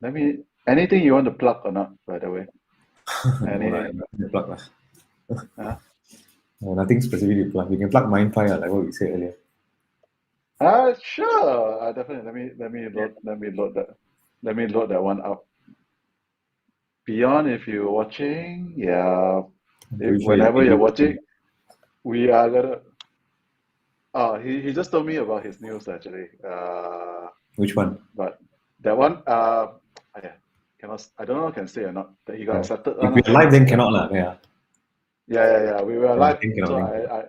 Let me. Anything you want to plug or not? By the way, No, any. nothing to plug lah. Uh, No, nothing specific to plug. You can plug MindFi, like what we said earlier. sure. Definitely. Let me load that. Let me load that one up. Beyond, if you're watching, yeah. I'm If, pretty sure whenever you're you watching, we are gonna. Oh, he just told me about his news actually. Which one? But that one, yeah, cannot. I don't know if I can say or not. That he got Yeah. accepted. If we're live, then cannot lah. Yeah. Yeah. We were live, Then cannot. so Then cannot. I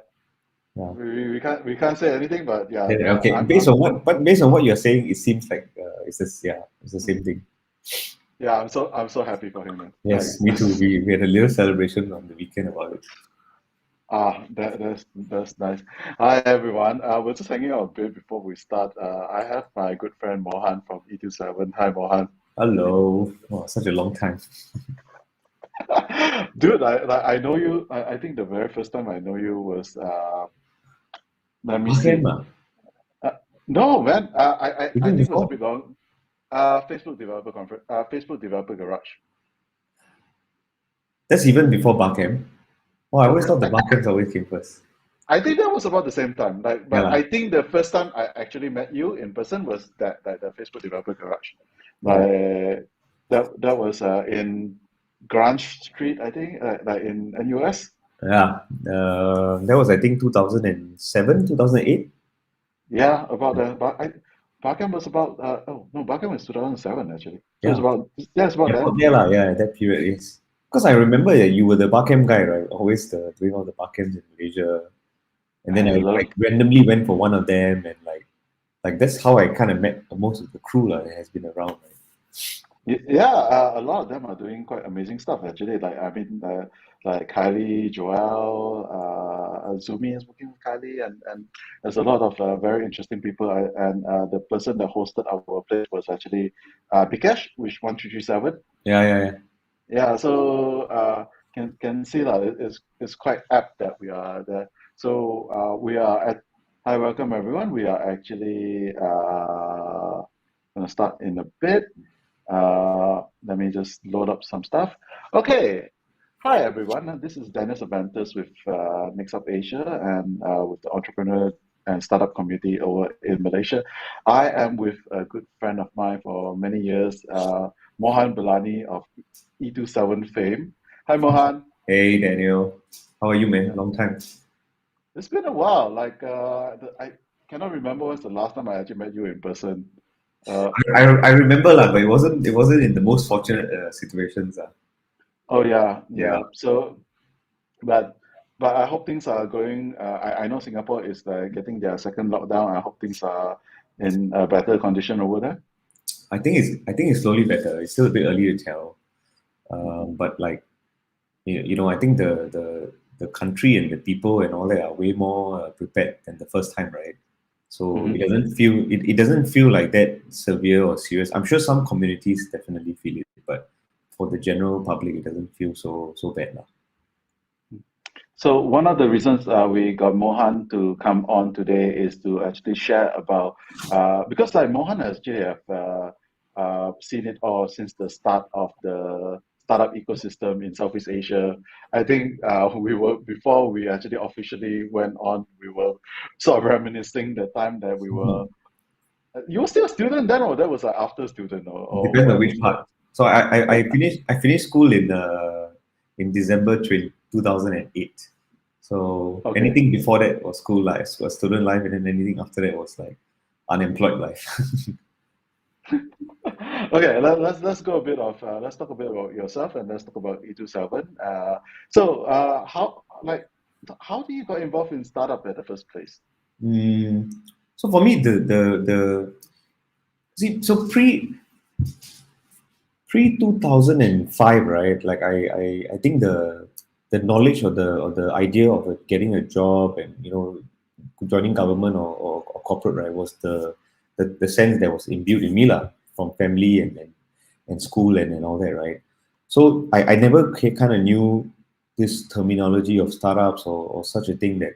Yeah. we can't say anything. But yeah, Then, okay. I'm Based on what you're saying, it seems like it's the same thing. yeah, I'm so happy for him, man. Like Yes, me too. We had a little celebration on the weekend about it. that's nice. Hi everyone. We're just hanging out a bit before we start. I have my good friend Mohan from E27. Hi Mohan. Hello. Oh, such a long time. Dude, I know you. I think the very first time I know you was let me Again, see. ma. Uh, no, man. I Even think it was a before. bit long. Facebook Developer Conference. Facebook Developer Garage. That's even before Barcamp. Oh, I always thought the Barcamps always came first. I think that was about the same time. Like, Yeah, but lah. I think the first time I actually met you in person was that the Facebook Developer Garage. Yeah. Like that was in Grant Street, I think, like in NUS. Yeah. That was I think 2007, 2008. Yeah, about the Barcamp was about oh no, Barcamp was 2007 actually. So it's Yeah. about it's about Yeah, then. about there lah. Yeah, that period is. Because I remember that you were the Barcamp guy, right? Always doing all the Barcamps in Malaysia. And then I I love like randomly went for one of them, and like that's how I kind of met most of the crew lah that has been around. Right? Yeah, a lot of them are doing quite amazing stuff actually. Like I mean, like Kylie, Joel, Zumi is working with Kylie, and there's a lot of very interesting people. And the person that hosted our place was actually Bikesh, which 1337. Yeah. Yeah, so can see that it's quite apt that we are there. So we are at. Hi, welcome everyone. We are actually gonna start in a bit. Let me just load up some stuff. Okay. Hi, everyone. This is Dennis Avantis with Mix Up Asia and with the entrepreneur and startup community over in Malaysia. I am with a good friend of mine for many years, Mohan Belani of E27 fame. Hi, Mohan. Hey Daniel, how are you, man? Yeah. Long time. It's been a while. Like, I cannot remember when's the last time I actually met you in person. Uh, I remember lah, but it wasn't in the most fortunate situations. oh, yeah, Yeah. yeah. So, But but I hope things are going. I know Singapore is getting their second lockdown. I hope things are in a better condition over there. I think it's slowly better. It's still a bit early to tell. Mhm. But like I think the country and the people and all that are way more prepared than the first time, right? So it Mhm. doesn't feel it doesn't feel like that severe or serious. I'm sure some communities definitely feel it, but for the general public, it doesn't feel so bad now. So one of the reasons we got Mohan to come on today is to actually share about because like Mohan has actually have seen it all since the start of the startup ecosystem in Southeast Asia. I think we were before we actually officially went on, we were sort of reminiscing the time that we were. Mhm. You were still a student then, or that was like after student, or Depends on when which was that? part. So I Uh, finished school in December 2008. So okay. anything before that was school life, was student life, and then anything after that was like unemployed life. Okay, let's go a bit of let's talk a bit about yourself and let's talk about E27. So how do you got involved in startup at the first place? Mm, so for me, the see, so pre 2005, right? Like I think the knowledge or the idea of getting a job and joining government or corporate, right, was the sense that was imbued in me lah, from family and school and all that, right? So I never kind of knew this terminology of startups or such a thing that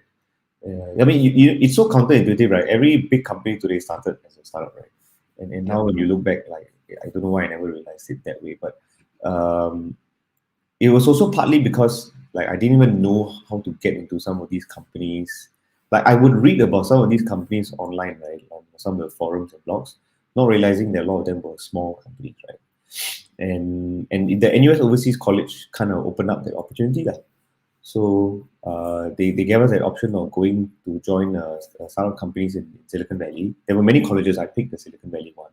I mean it's so counterintuitive, right? Every big company today started as a startup, right? And Yeah. now when you look back, like I don't know why I never realized it that way, but um, it was also partly because like I didn't even know how to get into some of these companies. Like I would read about some of these companies online, right, on some of the forums and blogs, not realizing that a lot of them were small companies, right? And the NUS Overseas College kind of opened up that opportunity, lah. So they gave us that option of going to join startup companies in Silicon Valley. There were many colleges. I picked the Silicon Valley one.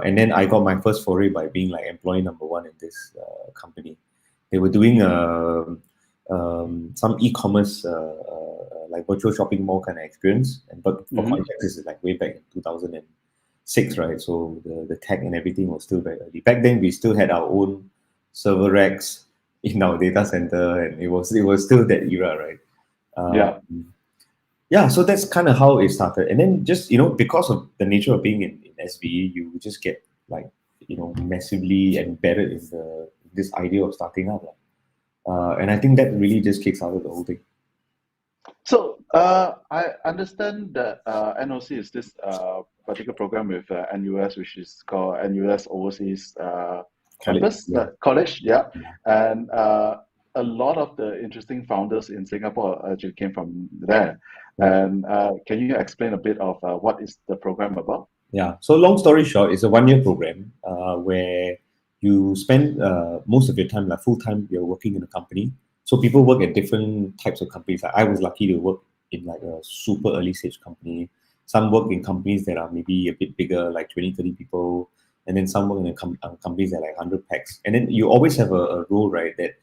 And then I got my first foray by being like employee number one in this company. They were doing some e-commerce, like virtual shopping mall kind of experience. But for context, this is like way back in 2006, right? So the tech and everything was still very early. Back then, we still had our own server racks in our data center, and it was still that era, right? Yeah. Yeah, so that's kind of how it started. And then just, because of the nature of being in SVE, you just get like, massively embedded in this idea of starting up. And I think that really just kicks out of the whole thing. So I understand that NOC is this particular program with NUS, which is called NUS Overseas Campus College, yeah. And a lot of the interesting founders in Singapore actually came from there. And can you explain a bit of what is the program about? Yeah. So long story short, it's a 1-year program where you spend most of your time, like full time, you're working in a company. So people work at different types of companies. Like I was lucky to work in like a super early stage company. Some work in companies that are maybe a bit bigger, like 20, 30 people. And then some work in companies that are like 100 packs. And then you always have a role, right, that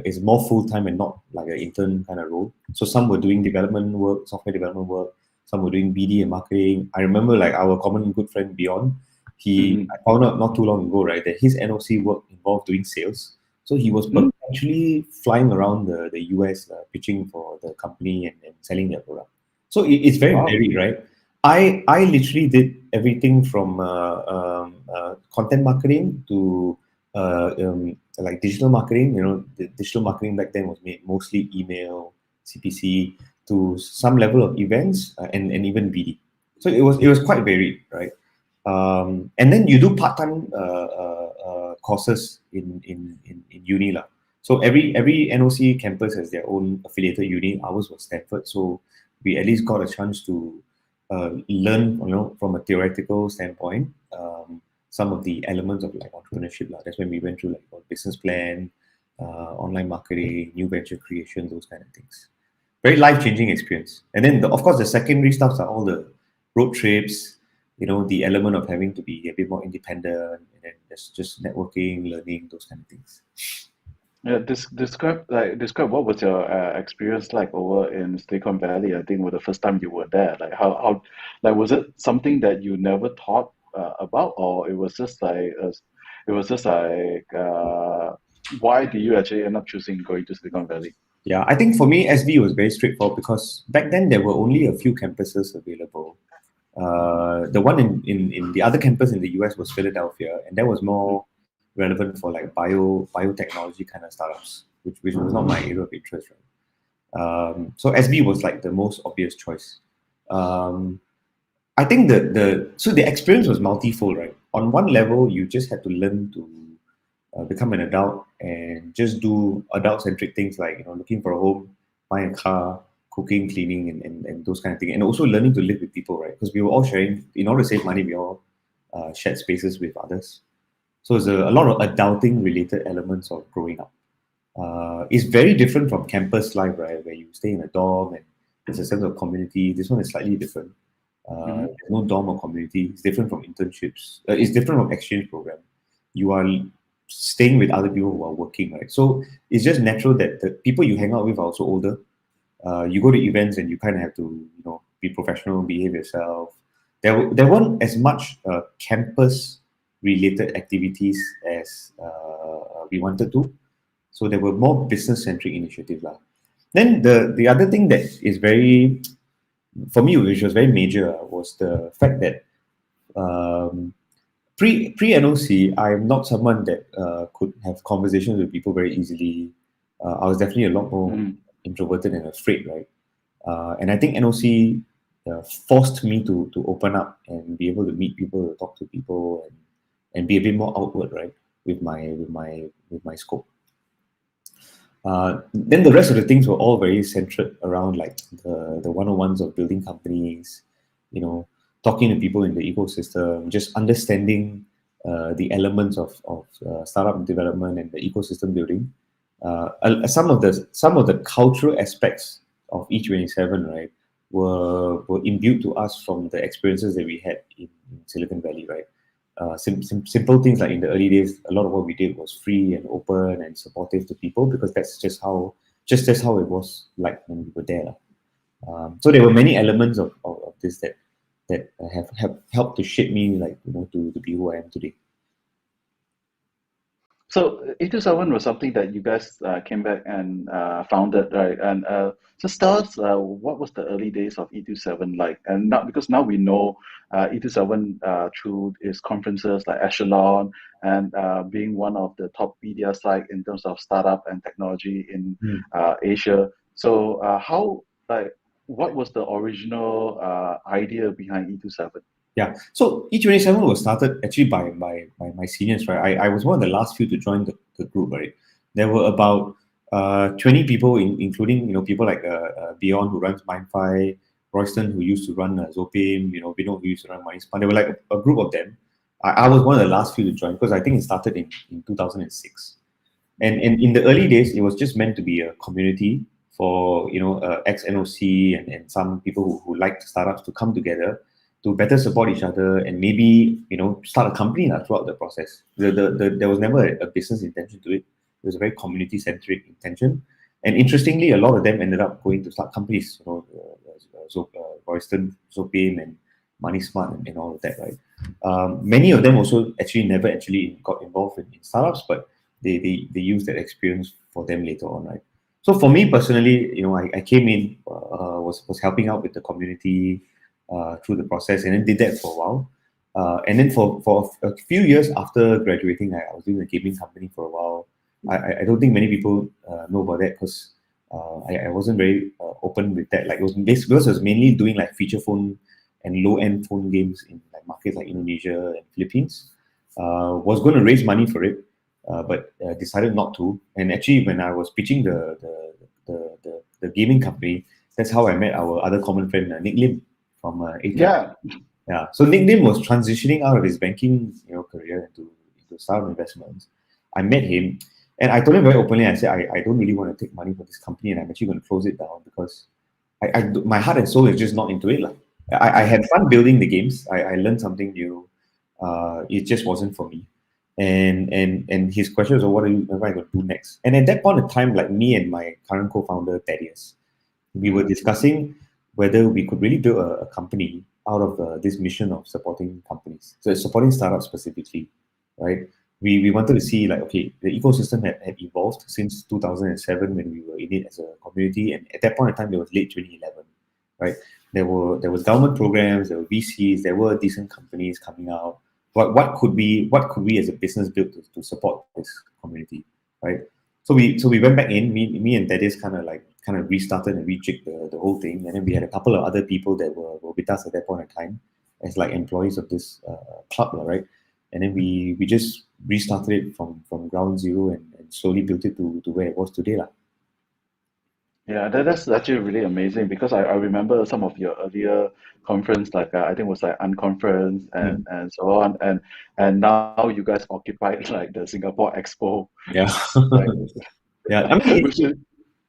is more full time and not like an intern kind of role. So some were doing development work, software development work. Some were doing BD and marketing. I remember like our common good friend Beyond, I found out not too long ago, right, that his NOC work involved doing sales. So he was potentially flying around the US pitching for the company and selling their product. So it's very varied, right? I literally did everything from content marketing to like digital marketing. The digital marketing back then was mostly email, CPC, to some level of events and even BD. So it was quite varied, right? And then you do part-time courses in uni lah. So every NOC campus has their own affiliated uni. Ours was Stanford, so we at least got a chance to learn, from a theoretical standpoint, some of the elements of like entrepreneurship lah. That's when we went through like a business plan, online marketing, new venture creation, those kind of things. Very life-changing experience. And then, of course, the secondary stuffs are all the road trips, the element of having to be a bit more independent, and then there's just networking, learning, those kind of things. Yeah, describe what was your experience like over in Silicon Valley? I think was the first time you were there. Like how like was it something that you never thought about, or it was just like why did you actually end up choosing going to Silicon Valley? Yeah, I think for me, SV was very straightforward because back then there were only a few campuses available. The one in the other campus in the US was Philadelphia, and that was more relevant for like biotechnology kind of startups, which was not my area of interest, right? So SB was like the most obvious choice. I think so the experience was multifold, right? On one level, you just had to learn to become an adult and just do adult-centric things like looking for a home, buying a car, cooking, cleaning, and those kind of things, and also learning to live with people, right? Because we were all sharing, in order to save money, we all shared spaces with others. So there's a lot of adulting related elements of growing up. It's very different from campus life, right? Where you stay in a dorm and there's a sense of community. This one is slightly different. There's no dorm or community. It's different from internships. It's different from exchange program. You are staying with other people who are working, right? So it's just natural that the people you hang out with are also older. You go to events and you kind of have to, be professional, behave yourself. There weren't as much campus-related activities as we wanted to. So there were more business-centric initiatives. Then the other thing that is very, for me, which was very major, was the fact that pre-NOC, I'm not someone that could have conversations with people very easily. I was definitely a lot more introverted and afraid, right? And I think NOC forced me to open up and be able to meet people, to talk to people, and be a bit more outward, right, with my scope. Then the rest of the things were all very centered around like the one-on-ones of building companies, talking to people in the ecosystem, just understanding the elements of startup development and the ecosystem building. Some of the cultural aspects of E27, right, were imbued to us from the experiences that we had in Silicon Valley, right. Simple things like in the early days, a lot of what we did was free and open and supportive to people, because that's just how it was like when we were there. So there were many elements of this that have helped to shape me, like, to be who I am today. So E27 was something that you guys came back and founded, right? And just tell us what was the early days of E27 like? And now, because now we know E27 through its conferences like Echelon and being one of the top media site in terms of startup and technology in Asia. So what was the original idea behind E27? Yeah, so E27 was started actually by my seniors, right? I was one of the last few to join the group, right? There were about 20 people, including people like Beyond, who runs MindFi, Royston, who used to run Zopim, Bino, who used to run MoneySpan. There were like a group of them. I was one of the last few to join because I think it started in 2006. And in the early days, it was just meant to be a community for ex-NOC and some people who liked startups to come together to better support each other and maybe start a company throughout the process. There was never a business intention to it. It was a very community-centric intention. And interestingly, a lot of them ended up going to start companies. Royston, Zopim, and Money Smart, and all of that, right? Many of them also never got involved in startups, but they used that experience for them later on, right? So for me personally, I came in, was helping out with the community through the process, and then did that for a while. And then for a few years after graduating, I was doing a gaming company for a while. I don't think many people know about that because I wasn't very open with that. Like, it was because I was mainly doing like feature phone and low-end phone games in like markets like Indonesia and Philippines. Was going to raise money for it, but decided not to. And actually, when I was pitching the gaming company, that's how I met our other common friend, Nick Lim from ATAP. Yeah. So Nick Lim was transitioning out of his banking career into startup investments. I met him, and I told him very openly. I said, I don't really want to take money for this company, and I'm actually going to close it down because my heart and soul is just not into it. Like, I had fun building the games. I learned something new. It just wasn't for me. And his question was, what am I going to do next? And at that point in time, like, me and my current co-founder, Thaddeus, we were discussing whether we could really build a company out of this mission of supporting companies. So supporting startups specifically, right? We wanted to see, like, okay, the ecosystem had evolved since 2007 when we were in it as a community. And at that point in time, it was late 2011, right? There was government programs, there were VCs, there were decent companies coming out. What could we as a business build to support this community, right? So we went back in, me and Thaddeus kind of restarted and rejigged the whole thing, and then we had a couple of other people that were with us at that point in time as like employees of this club, right? And then we just restarted it from ground zero and slowly built it to where it was today, lah. Yeah, that's actually really amazing because I remember some of your earlier conference, like I think it was like Unconference and so on, and now you guys occupied like the Singapore Expo. Yeah, Like, yeah. I mean, which is,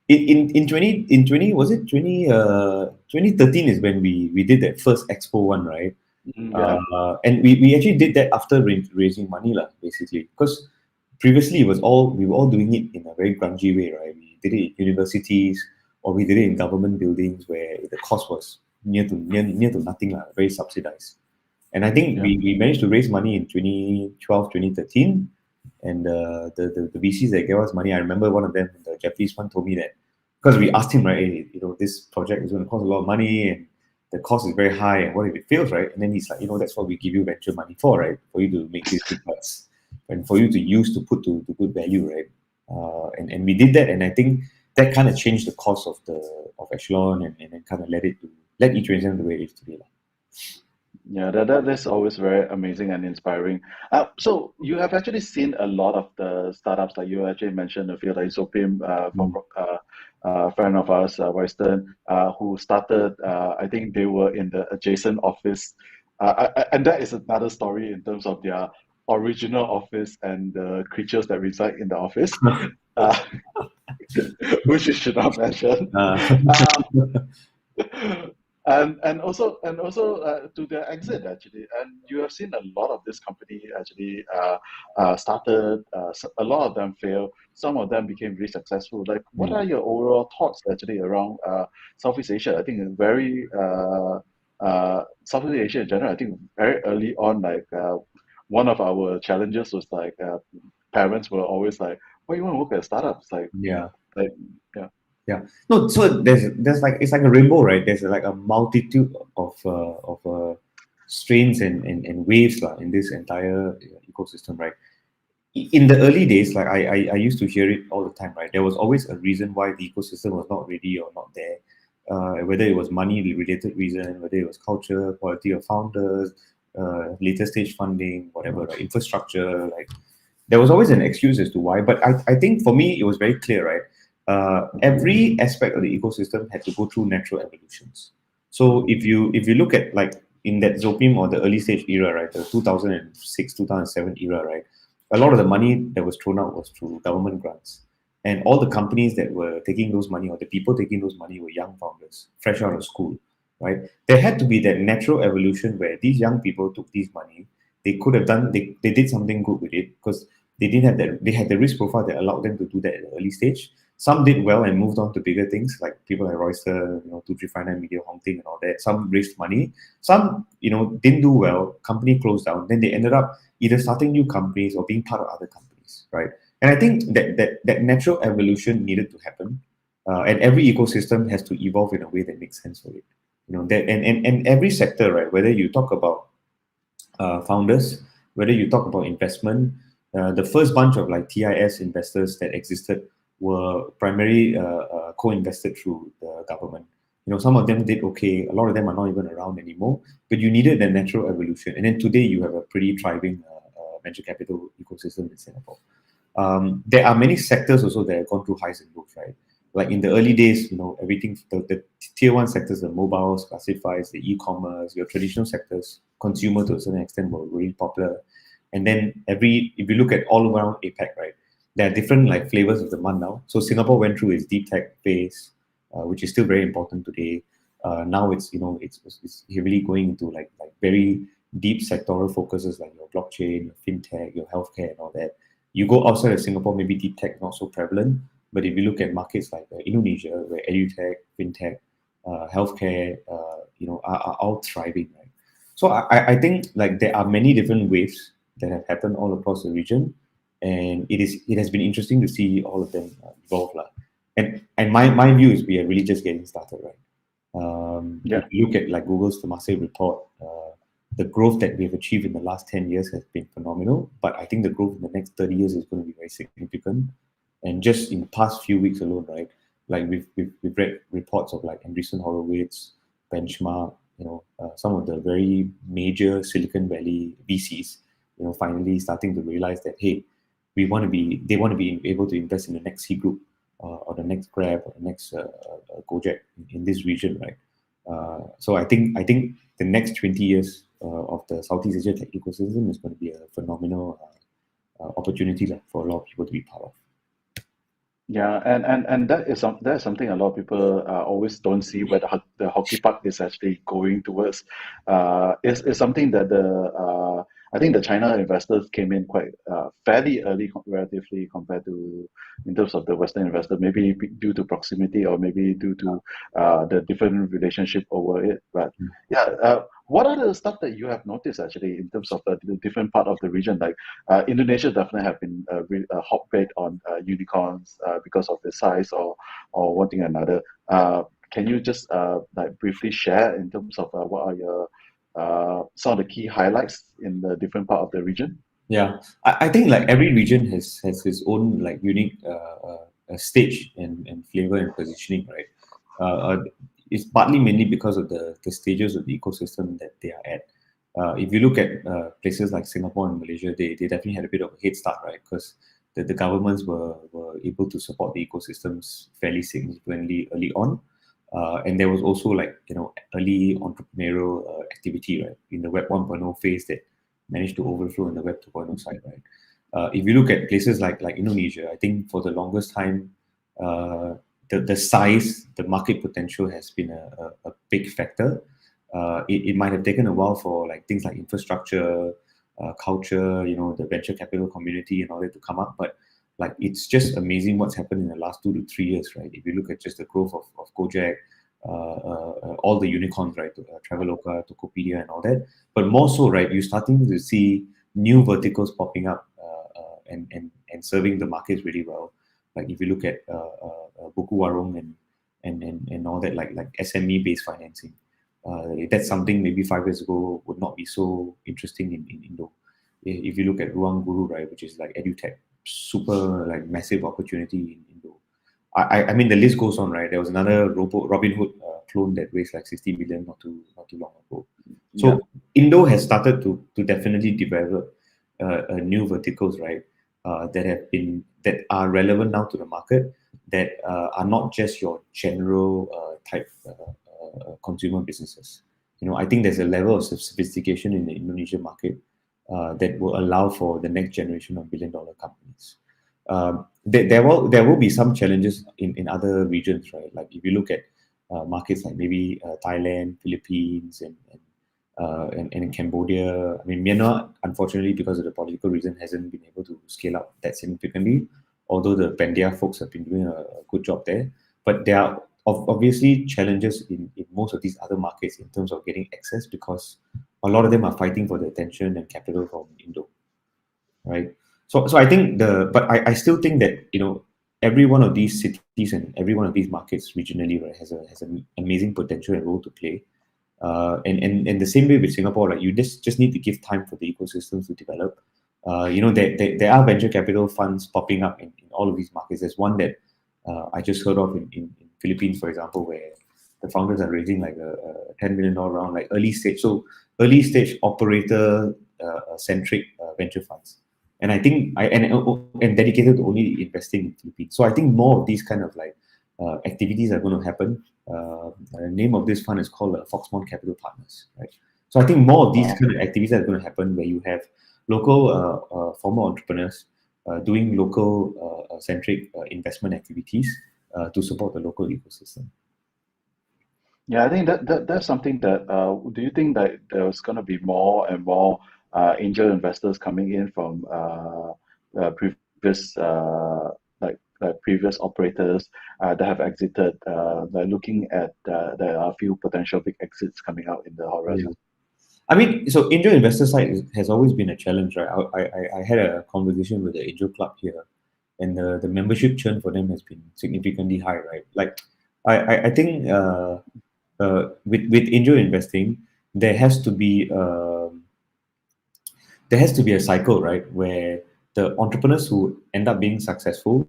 in 20 was it 2013 is when we did that first Expo one, right? yeah, And we actually did that after raising money, lah, basically, because previously we were all doing it in a very grungy way, right? We did it in universities or we did it in government buildings where the cost was near to nothing, lah, very subsidized. And I think we managed to raise money in 2012, 2013. And the VCs that gave us money, I remember one of them, the Japanese one, told me that, because we asked him, right, hey, this project is going to cost a lot of money and the cost is very high, and what if it fails, right? And then he's like, that's what we give you venture money for, right? For you to make these big bets and for you to use to put to good value, right? And we did that, and I think that kind of changed the course of Echelon and then kind of led it let each region the way it is today. Yeah, that's always very amazing and inspiring. So you have actually seen a lot of the startups, like you actually mentioned a few, like Zopim, from Mm. a friend of ours, Western, who started. I think they were in the adjacent office, and that is another story in terms of their original office and the creatures that reside in the office, uh, which you should not mention. Uh, and also to their exit actually, and you have seen a lot of this company actually started. A lot of them failed. Some of them became really successful. Like, what Mm. are your overall thoughts actually around Southeast Asia? I think very Southeast Asia in general. I think very early on, like one of our challenges was like parents were always like, "Why you want to work at startups?" Yeah. Like yeah. Yeah. No, so there's like it's like a rainbow, right? There's like a multitude of strains and waves in this entire ecosystem, right? In the early days, like I used to hear it all the time, right? There was always a reason why the ecosystem was not ready or not there. Whether it was money related reason, whether it was culture, quality of founders, later stage funding, whatever, right? Infrastructure, like there was always an excuse as to why. But I think for me, it was very clear, right? Every aspect of the ecosystem had to go through natural evolutions. So if you look at like in that Zopim or the early stage era, right, the 2006 2007 era, right, a lot of the money that was thrown out was through government grants, and all the companies that were taking those money or the people taking those money were young founders, fresh out of school, right? There had to be that natural evolution where these young people took these money. They could have done they did something good with it because they didn't have that they had the risk profile that allowed them to do that at the early stage. Some did well and moved on to bigger things, like people like Royster, 2359 Media, Hong Ting and all that. Some raised money. Some, didn't do well. Company closed down. Then they ended up either starting new companies or being part of other companies, right? And I think that natural evolution needed to happen, and every ecosystem has to evolve in a way that makes sense for it. That and every sector, right? Whether you talk about founders, whether you talk about investment, the first bunch of like TIS investors that existed were primarily co-invested through the government. Some of them did okay. A lot of them are not even around anymore. But you needed that natural evolution, and then today you have a pretty thriving venture capital ecosystem in Singapore. There are many sectors also that have gone through highs and lows, right? Like in the early days, everything, the tier one sectors, the mobiles, classifieds, the e-commerce, your traditional sectors, consumer to a certain extent were really popular. And then if you look at all around APAC, right, there are different like flavors of the month now. So Singapore went through its deep tech phase, which is still very important today. Now it's heavily going into like very deep sectoral focuses like your blockchain, your fintech, your healthcare, and all that. You go outside of Singapore, maybe deep tech not so prevalent. But if you look at markets like Indonesia, where edutech, fintech, healthcare, are all thriving, right? So I think like there are many different waves that have happened all across the region, and it has been interesting to see all of them evolve, lah. And my view is we are really just getting started, right? Yeah. If you look at like Google's Temasek report, the growth that we've achieved in the last 10 years has been phenomenal. But I think the growth in the next 30 years is going to be very significant. And just in the past few weeks alone, right? Like we've read reports of like Andreessen Horowitz, Benchmark, some of the very major Silicon Valley VCs, finally starting to realize that hey, they want to be able to invest in the next C group, or the next Grab or the next Gojek in this region, right? So I think the next 20 years of the Southeast Asia tech ecosystem is going to be a phenomenal opportunity for a lot of people to be part of. Yeah, and that is something a lot of people always don't see where the hockey puck is actually going towards. Is something that the I think the China investors came in quite fairly early, relatively compared to in terms of the Western investor. Maybe due to proximity or maybe due to the different relationship over it. But yeah, what are the stuff that you have noticed actually in terms of the different part of the region? Like Indonesia definitely have been a hotbed on unicorns because of the size or one thing or another. Can you just like briefly share in terms of what are your some of the key highlights in the different part of the region? Yeah, I think like every region has its own like unique stage and flavor and positioning, right? it's partly mainly because of the stages of the ecosystem that they are at. If you look at places like Singapore and Malaysia, they definitely had a bit of a head start, right? Because the governments were able to support the ecosystems fairly significantly early on. And there was also like, early entrepreneurial activity, right, in the Web 1.0 phase that managed to overflow in the Web 2.0 side, right? If you look at places like Indonesia, I think for the longest time, the size, the market potential has been a big factor. It might have taken a while for like things like infrastructure, culture, the venture capital community and all that to come up, but like it's just amazing what's happened in the last 2 to 3 years, right? If you look at just the growth of Gojek, all the unicorns, right, Traveloka, Tokopedia, and all that. But more so, right, you're starting to see new verticals popping up and serving the markets really well. Like if you look at Buku Warung and all that, like SME based financing. That's something maybe 5 years ago would not be so interesting in Indo. If you look at Ruang Guru, right, which is like edutech, super like massive opportunity in Indo. I mean the list goes on, right? There was another Robinhood clone that raised like 60 million not too long ago. So Indo has started to definitely develop new verticals, right? That are relevant now to the market, that are not just your general type consumer businesses. I think there's a level of sophistication in the Indonesian market that will allow for the next generation of billion-dollar companies. There will be some challenges in other regions, right? Like if you look at markets like maybe Thailand, Philippines, and in Cambodia. I mean, Myanmar, unfortunately, because of the political reason, hasn't been able to scale up that significantly. Although the Pandia folks have been doing a good job there, but there are obviously challenges in most of these other markets in terms of getting access, because a lot of them are fighting for the attention and capital from Indo, right? So I think but I still think that every one of these cities and every one of these markets regionally, right, has an amazing potential and role to play. And the same way with Singapore, like you just need to give time for the ecosystems to develop. There are venture capital funds popping up in all of these markets. There's one that I just heard of in Philippines, for example, where the founders are raising like a $10 million round, like early stage operator centric venture funds. And I think and dedicated to only investing in Philippines. So I think more of these kind of like activities are going to happen. The name of this fund is called Foxmont Capital Partners, right? So I think more of these kind of activities are going to happen, where you have local former entrepreneurs doing local centric investment activities to support the local ecosystem. Yeah, I think that's something that. Do you think that there's going to be more and more angel investors coming in from previous previous operators that have exited? They're looking at there are a few potential big exits coming out in the horizon. I mean, so angel investor side has always been a challenge, right? I had a conversation with the angel club here, and the membership churn for them has been significantly high, right? Like, I think with angel investing, there has to be a cycle, right, where the entrepreneurs who end up being successful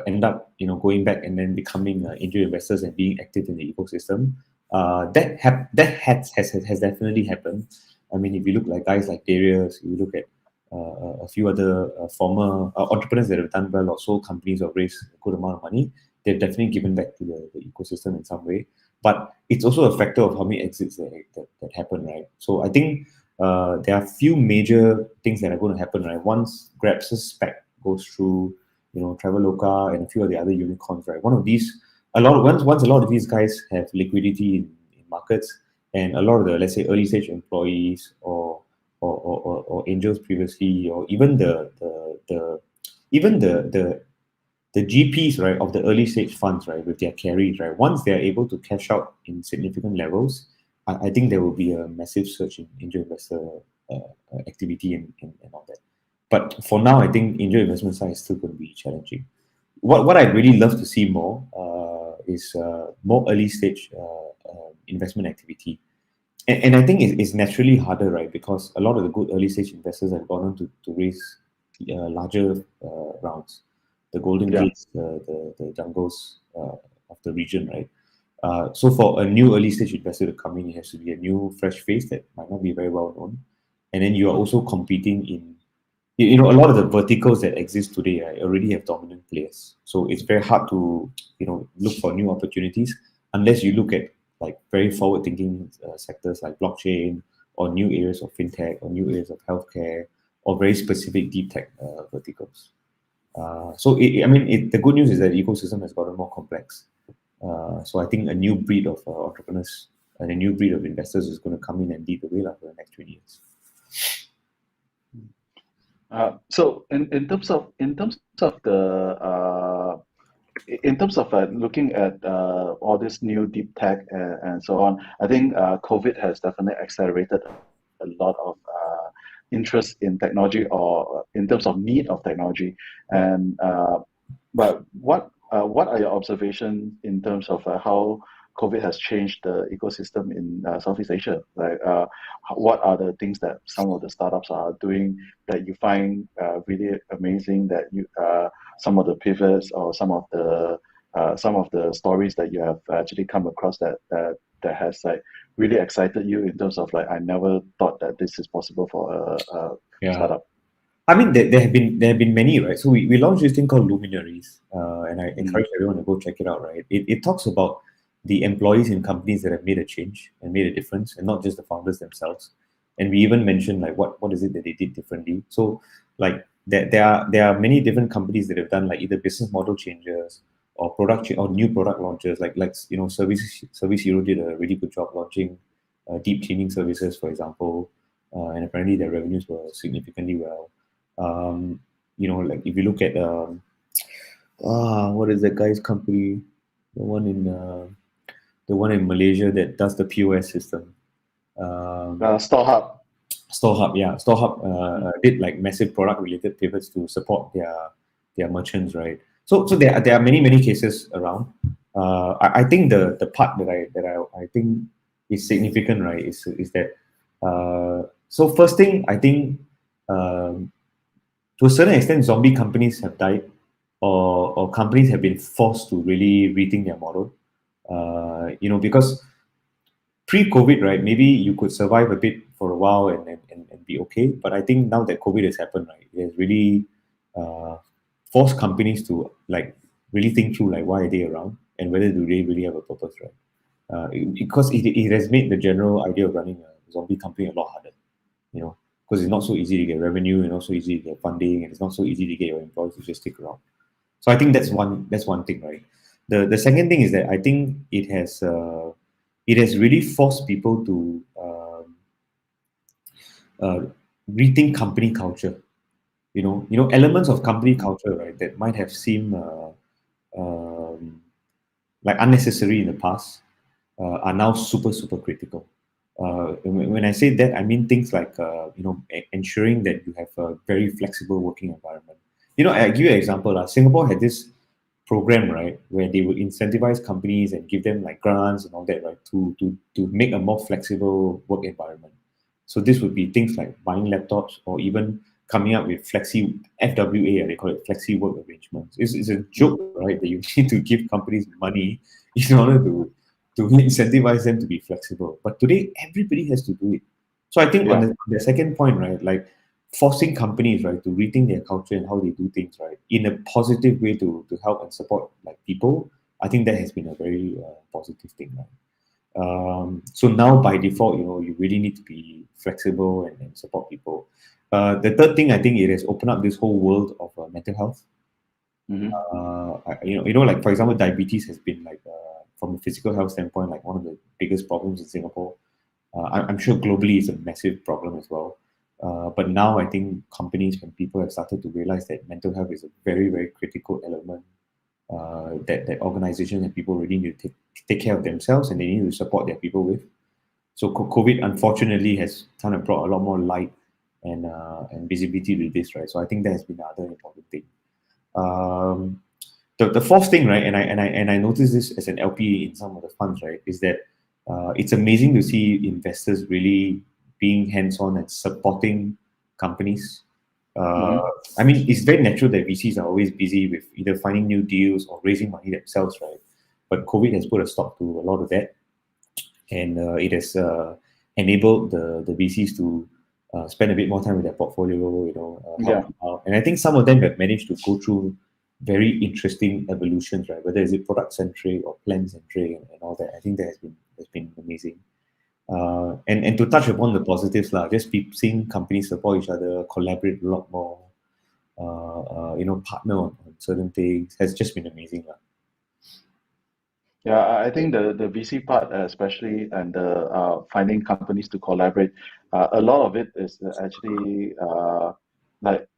end up going back and then becoming angel investors and being active in the ecosystem. That has definitely happened. I mean, if you look like guys like Darius, you look at a few other former entrepreneurs that have done well or sold companies or raised a good amount of money, they've definitely given back to the ecosystem in some way. But it's also a factor of how many exits that happen, right? So I think there are a few major things that are going to happen, right? Once Grab's spec goes through, Traveloka and a few of the other unicorns, right? Once a lot of these guys have liquidity in markets, and a lot of the, let's say, early stage employees or angels previously, or even the GPs, right, of the early stage funds, right, with their carries, right, once they're able to cash out in significant levels, I think there will be a massive surge in angel investor activity and all that. But for now, I think angel investment side is still going to be challenging. What I'd really love to see more is more early stage investment activity. And I think it's naturally harder, right? Because a lot of the good early stage investors have gone on to raise larger rounds. The Golden Gates, the Jungles of the region, right? So for a new early stage investor to come in, it has to be a new, fresh face that might not be very well known. And then you are also competing in, a lot of the verticals that exist today, right, already have dominant players. So it's very hard to, look for new opportunities unless you look at like very forward-thinking sectors like blockchain or new areas of fintech or new areas of healthcare or very specific deep tech verticals. The good news is that the ecosystem has gotten more complex. So I think a new breed of entrepreneurs and a new breed of investors is going to come in and lead the way for the next 20 years. So in terms of looking at all this new deep tech and so on, I think COVID has definitely accelerated a lot of interest in technology or in terms of need of technology. And but what are your observations in terms of how COVID has changed the ecosystem in Southeast Asia? Like, what are the things that some of the startups are doing that you find really amazing? That you some of the pivots or some of the stories that you have actually come across that has like really excited you in terms of like I never thought that this is possible for a Yeah. startup. I mean, there have been many, right? So we launched this thing called Luminaries, and I encourage everyone to go check it out, right? It talks about the employees in companies that have made a change and made a difference, and not just the founders themselves. And we even mentioned like what is it that they did differently. So like there are many different companies that have done like either business model changes or or new product launches. Service Hero did a really good job launching deep cleaning services, for example, and apparently their revenues were significantly well. Like if you look at what is that guy's company, the one in Malaysia that does the POS system, StoreHub. StoreHub. Yeah, StoreHub did like massive product related pivots to support their merchants, right? So there are many cases around. I think the part that I think is significant, right, is that so first thing I think. To a certain extent, zombie companies have died, or companies have been forced to really rethink their model. Because pre-COVID, right, maybe you could survive a bit for a while and be okay. But I think now that COVID has happened, right, it has really forced companies to like really think through like why are they around and whether do they really have a purpose, right? Because it has made the general idea of running a zombie company a lot harder, because it's not so easy to get revenue and not so easy to get funding, and it's not so easy to get your employees to just stick around. So I think that's one thing, right? The second thing is that I think it has really forced people to uh, rethink company culture. Elements of company culture, right, that might have seemed um, like unnecessary in the past are now super super critical. When I say that, I mean things like ensuring that you have a very flexible working environment. I give you an example. Singapore had this program, right, where they would incentivize companies and give them like grants and all that, right, to make a more flexible work environment. So this would be things like buying laptops or even coming up with flexi FWA, they call it flexi work arrangements. It's a joke, right, that you need to give companies money in order to incentivize them to be flexible. But today, everybody has to do it. So I think on the second point, right, like forcing companies, right, to rethink their culture and how they do things, right, in a positive way to help and support like people, I think that has been a very positive thing, right? So now by default, you really need to be flexible and support people. The third thing, I think it has opened up this whole world of mental health. Like for example, diabetes has been like from a physical health standpoint, like one of the biggest problems in Singapore. I'm sure globally it's a massive problem as well. But now I think companies and people have started to realize that mental health is a very, very critical element that organizations and people really need to take care of themselves and they need to support their people with. So COVID unfortunately has kind of brought a lot more light and visibility to this, right? So I think that has been the other important thing. The fourth thing, right, and I noticed this as an LP in some of the funds, right, is that it's amazing to see investors really being hands-on and supporting companies. I mean, it's very natural that VCs are always busy with either finding new deals or raising money themselves, right? but COVID has put a stop to a lot of that, and it has enabled the VCs to spend a bit more time with their portfolio, help them out. And I think some of them have managed to go through very interesting evolutions, right? Whether it's product centric or plan centric and all that. I think that has been amazing. And to touch upon the positives, just seeing companies support each other, collaborate a lot more, partner on certain things has just been amazing. Yeah, I think the VC part, especially, and the finding companies to collaborate, a lot of it is actually like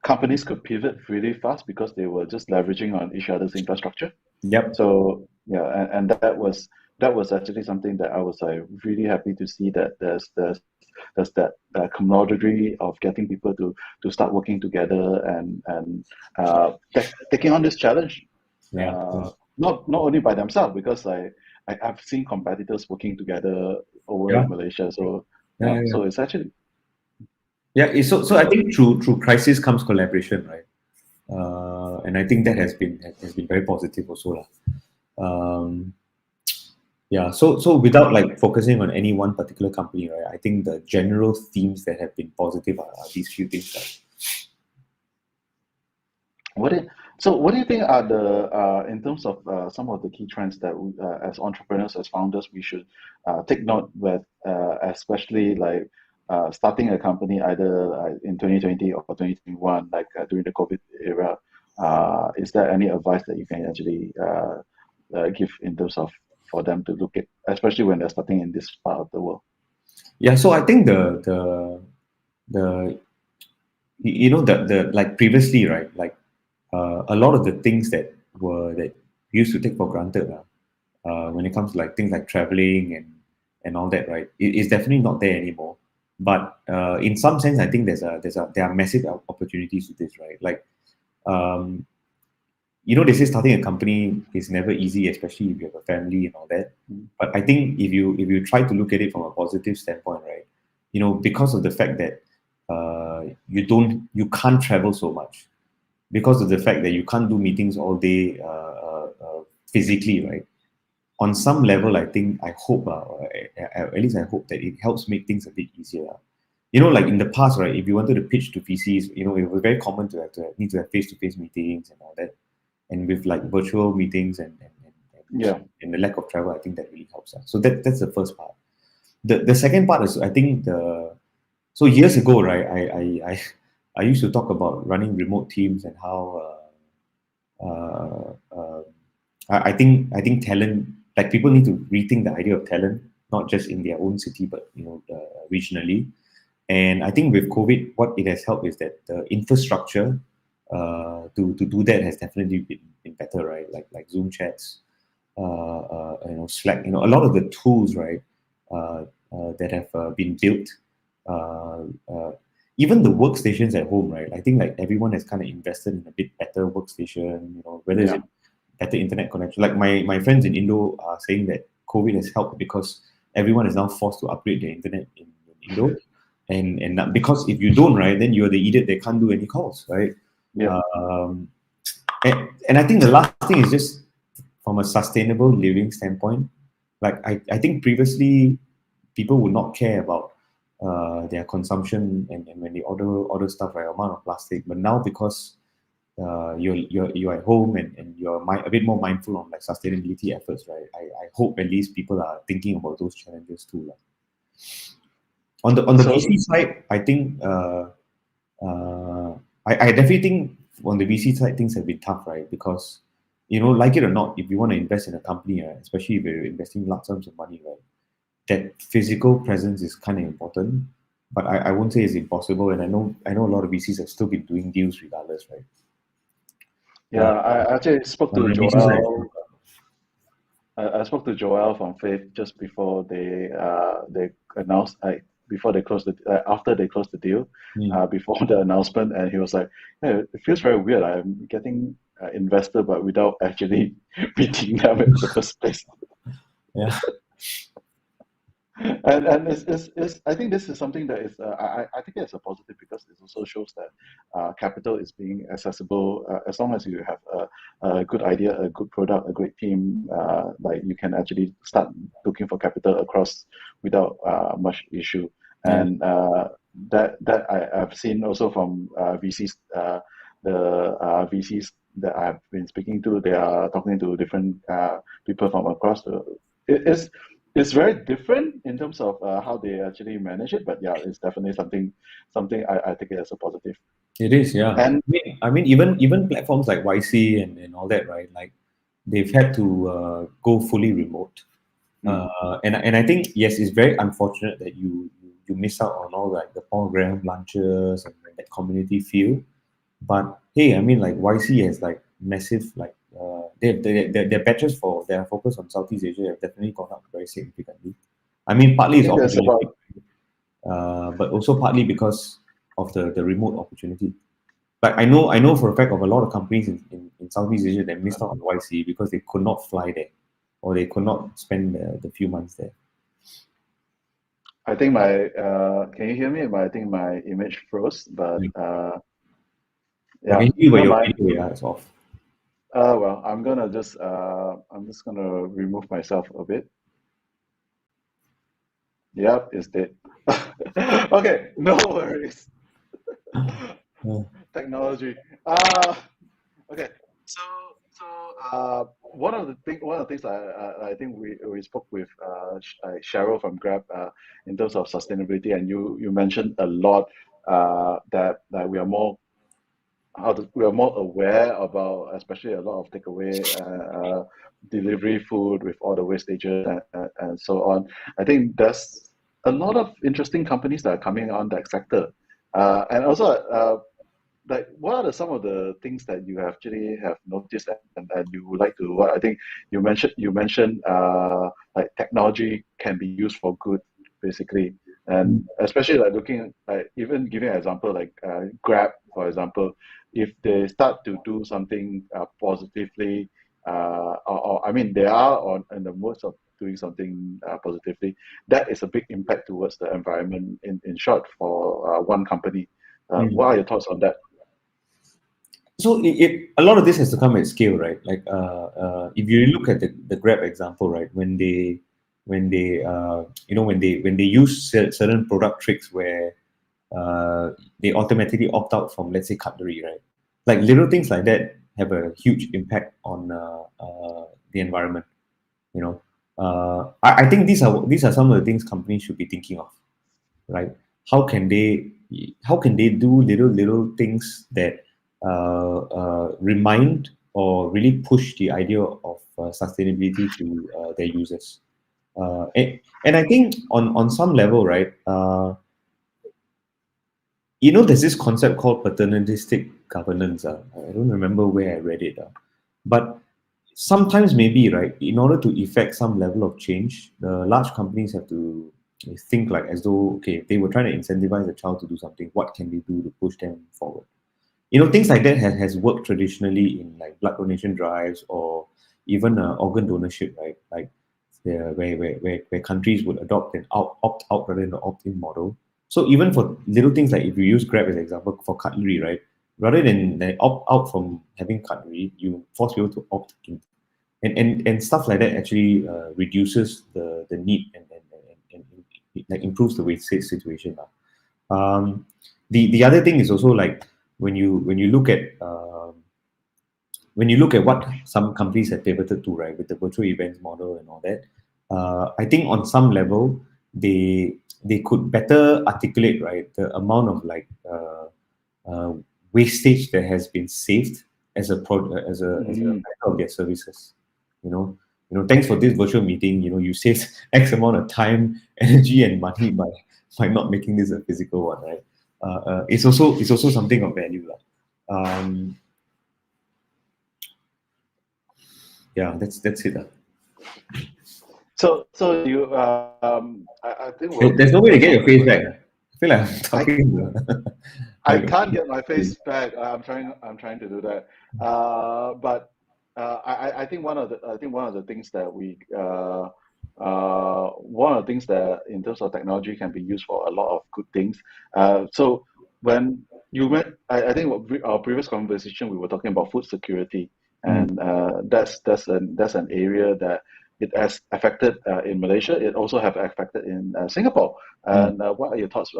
companies could pivot really fast because they were just leveraging on each other's infrastructure. Yep. So yeah, and that was actually something that I was like really happy to see, that there's that camaraderie of getting people to start working together and taking on this challenge. Yeah. Not only by themselves, because I've seen competitors working together over in Malaysia. So so it's actually so I think through crisis comes collaboration, right? And I think that has been very positive also. So without like focusing on any one particular company, right? I think the general themes that have been positive are these few things. Right? What do you think are the in terms of some of the key trends that as entrepreneurs, as founders, we should take note with, especially like starting a company either in 2020 or 2021, like during the COVID era? Is there any advice that you can actually give in terms of for them to look at, especially when they're starting in this part of the world? Yeah, so I think the like previously, right? Like a lot of the things that we used to take for granted when it comes to like things like traveling and all that, right? It's definitely not there anymore. But in some sense, I think there are massive opportunities with this, right? Like they say starting a company is never easy, especially if you have a family and all that. But I think if you try to look at it from a positive standpoint, right? Because of the fact that you can't travel so much, because of the fact that you can't do meetings all day physically, right? On some level, I think I hope, or at least I hope that it helps make things a bit easier. Like in the past, right? If you wanted to pitch to VCs, it was very common to need to have face-to-face meetings and all that. And with like virtual meetings and the lack of travel, I think that really helps. So that's the first part. The second part is, I think so years ago, right? I used to talk about running remote teams and how I think talent, like people need to rethink the idea of talent, not just in their own city, but regionally. And I think with COVID, what it has helped is that the infrastructure to do that has definitely been better, right? Like Zoom chats, Slack, a lot of the tools, right, that have been built. Even the workstations at home, right? I think like everyone has kind of invested in a bit better workstation, whether it's better internet connection. Like my friends in Indo are saying that COVID has helped because everyone is now forced to upgrade their internet in Indo. And not, because if you don't, right, then you're the idiot that can't do any calls, right? Yeah. And I think the last thing is just from a sustainable living standpoint. Like I think previously people would not care about their consumption and when they order stuff, right, amount of plastic. But now because you're at home and you're a bit more mindful on like sustainability efforts, right? I hope at least people are thinking about those challenges too. Like. On the VC side, I think I definitely think on the VC side things have been tough, right? Because like it or not, if you want to invest in a company, right, especially if you're investing large sums of money, right, that physical presence is kind of important. But I won't say it's impossible, and I know a lot of VCs have still been doing deals regardless, right? Yeah, I actually spoke to Joel. I spoke to Joel from Faith just before they announced, before they closed after they closed the deal, before the announcement, and he was like, "Yeah, it feels very weird. I'm getting investor, but without actually meeting them in the first place." Yeah. And it's I think this is something that is I think it's a positive because it also shows that capital is being accessible as long as you have a good idea, a good product, a great team. Like you can actually start looking for capital across without much issue. Yeah. And that I've seen also from VCs. The VCs that I've been speaking to, they are talking to different people from across the. It's very different in terms of how they actually manage it, but yeah, it's definitely something I take it as a positive. It is, yeah. And I mean, even platforms like YC and all that, right? Like they've had to go fully remote. mm, And I think yes, it's very unfortunate that you miss out on all like the program lunches and that community feel. But hey, I mean like YC has like massive like their batches for their focus on Southeast Asia have definitely gone up very significantly. I mean, I partly it's think there's opportunity, about but also partly because of the remote opportunity. Like I know for a fact of a lot of companies in Southeast Asia that missed out on YC because they could not fly there or they could not spend the few months there. I think my can you hear me? I think my image froze, but Yeah. I yeah, can hear you, but never your mind. video, yeah, is off. Well, I'm just gonna remove myself a bit. Yep, it's dead. Okay, no worries. Yeah. Technology. Okay. So so one of the things I think we spoke with Cheryl from Grab in terms of sustainability, and you mentioned a lot that we are more aware about, especially a lot of takeaway delivery food with all the wastages and so on. I think there's a lot of interesting companies that are coming on that sector. And also, like, what are some of the things that you actually have noticed and you would like to? What I think you mentioned like technology can be used for good, basically, and especially like looking like even giving an example like Grab, for example, if they start to do something positively, or I mean they are on in the modes of doing something positively, that is a big impact towards the environment. In short, for one company, Mm. what are your thoughts on that? So a lot of this has to come at scale, right? Like if you look at the Grab example, right, when they use certain product tricks where they automatically opt out from, let's say, cutlery, right? Like little things like that have a huge impact on the environment. You know, I think these are some of the things companies should be thinking of, right? How can they how can they do little things that remind or really push the idea of sustainability to their users? And I think on some level, right? There's this concept called paternalistic governance. I don't remember where I read it, but sometimes maybe right, in order to effect some level of change, the large companies have to think like as though okay, if they were trying to incentivize a child to do something, what can they do to push them forward? Things like that has worked traditionally in like blood donation drives or even organ donorship, right? Like where countries would adopt an opt out rather than an opt in model. So even for little things like if you use Grab as an example for cutlery, right? Rather than opt out from having cutlery, you force people to opt in, and stuff like that actually reduces the need and like improves the wastage situation. The other thing is also like when you look at what some companies have pivoted to, right, with the virtual events model and all that, I think on some level they could better articulate, right, the amount of like uh, wastage that has been saved as a Mm, matter of their services. You know, thanks for this virtual meeting. You saved X amount of time, energy, and money by not making this a physical one, right? It's also something of value, lah. Um, yeah, that's it. so you I think There's no way to most get of your my face back. questions. I feel like I'm I talking. I like, can't get my face back. I'm trying to do that. But I think one of the things that we one of the things that in terms of technology can be used for a lot of good things. So when you went, I think our previous conversation we were talking about food security, Mm. and that's an area that it has affected in Malaysia. It also have affected in Singapore. Mm. And what are your thoughts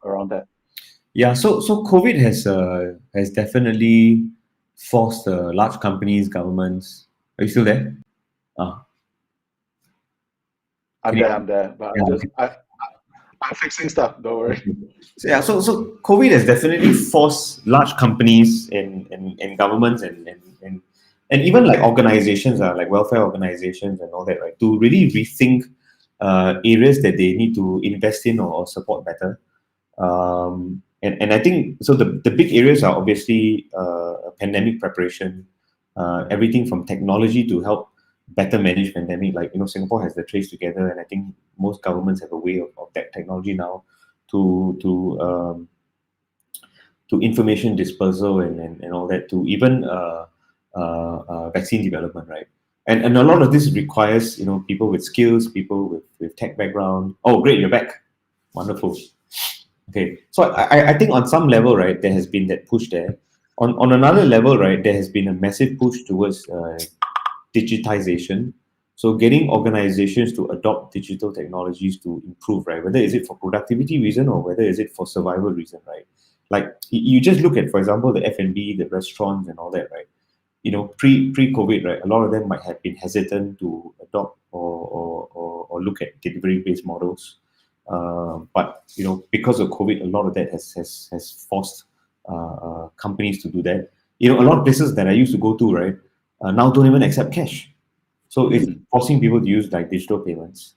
around that? Yeah, so COVID has definitely forced large companies, governments. Are you still there? Ah, I'm can you? there, I'm there, but Yeah. Okay. I'm fixing stuff. Don't worry. So, yeah, so COVID has definitely forced large companies and governments and even like organizations, like welfare organizations and all that, right, to really rethink areas that they need to invest in or support better. And I think so. The big areas are obviously pandemic preparation, everything from technology to help better manage pandemic. Like Singapore has the Trace Together, and I think most governments have a way of that technology now to information dispersal and all that to even vaccine development, right? And a lot of this requires people with skills, people with tech background. Oh, great, you're back. Wonderful. Okay, so I think on some level, right, there has been that push there. On another level, right, there has been a massive push towards digitization. So getting organizations to adopt digital technologies to improve, right? Whether is it for productivity reason or whether is it for survival reason, right? Like you just look at, for example, the F&B, the restaurants, and all that, right? Pre COVID, right? A lot of them might have been hesitant to adopt or look at delivery based models. But because of COVID, a lot of that has forced companies to do that. A lot of places that I used to go to, right, now don't even accept cash. So it's Mm, forcing people to use like digital payments.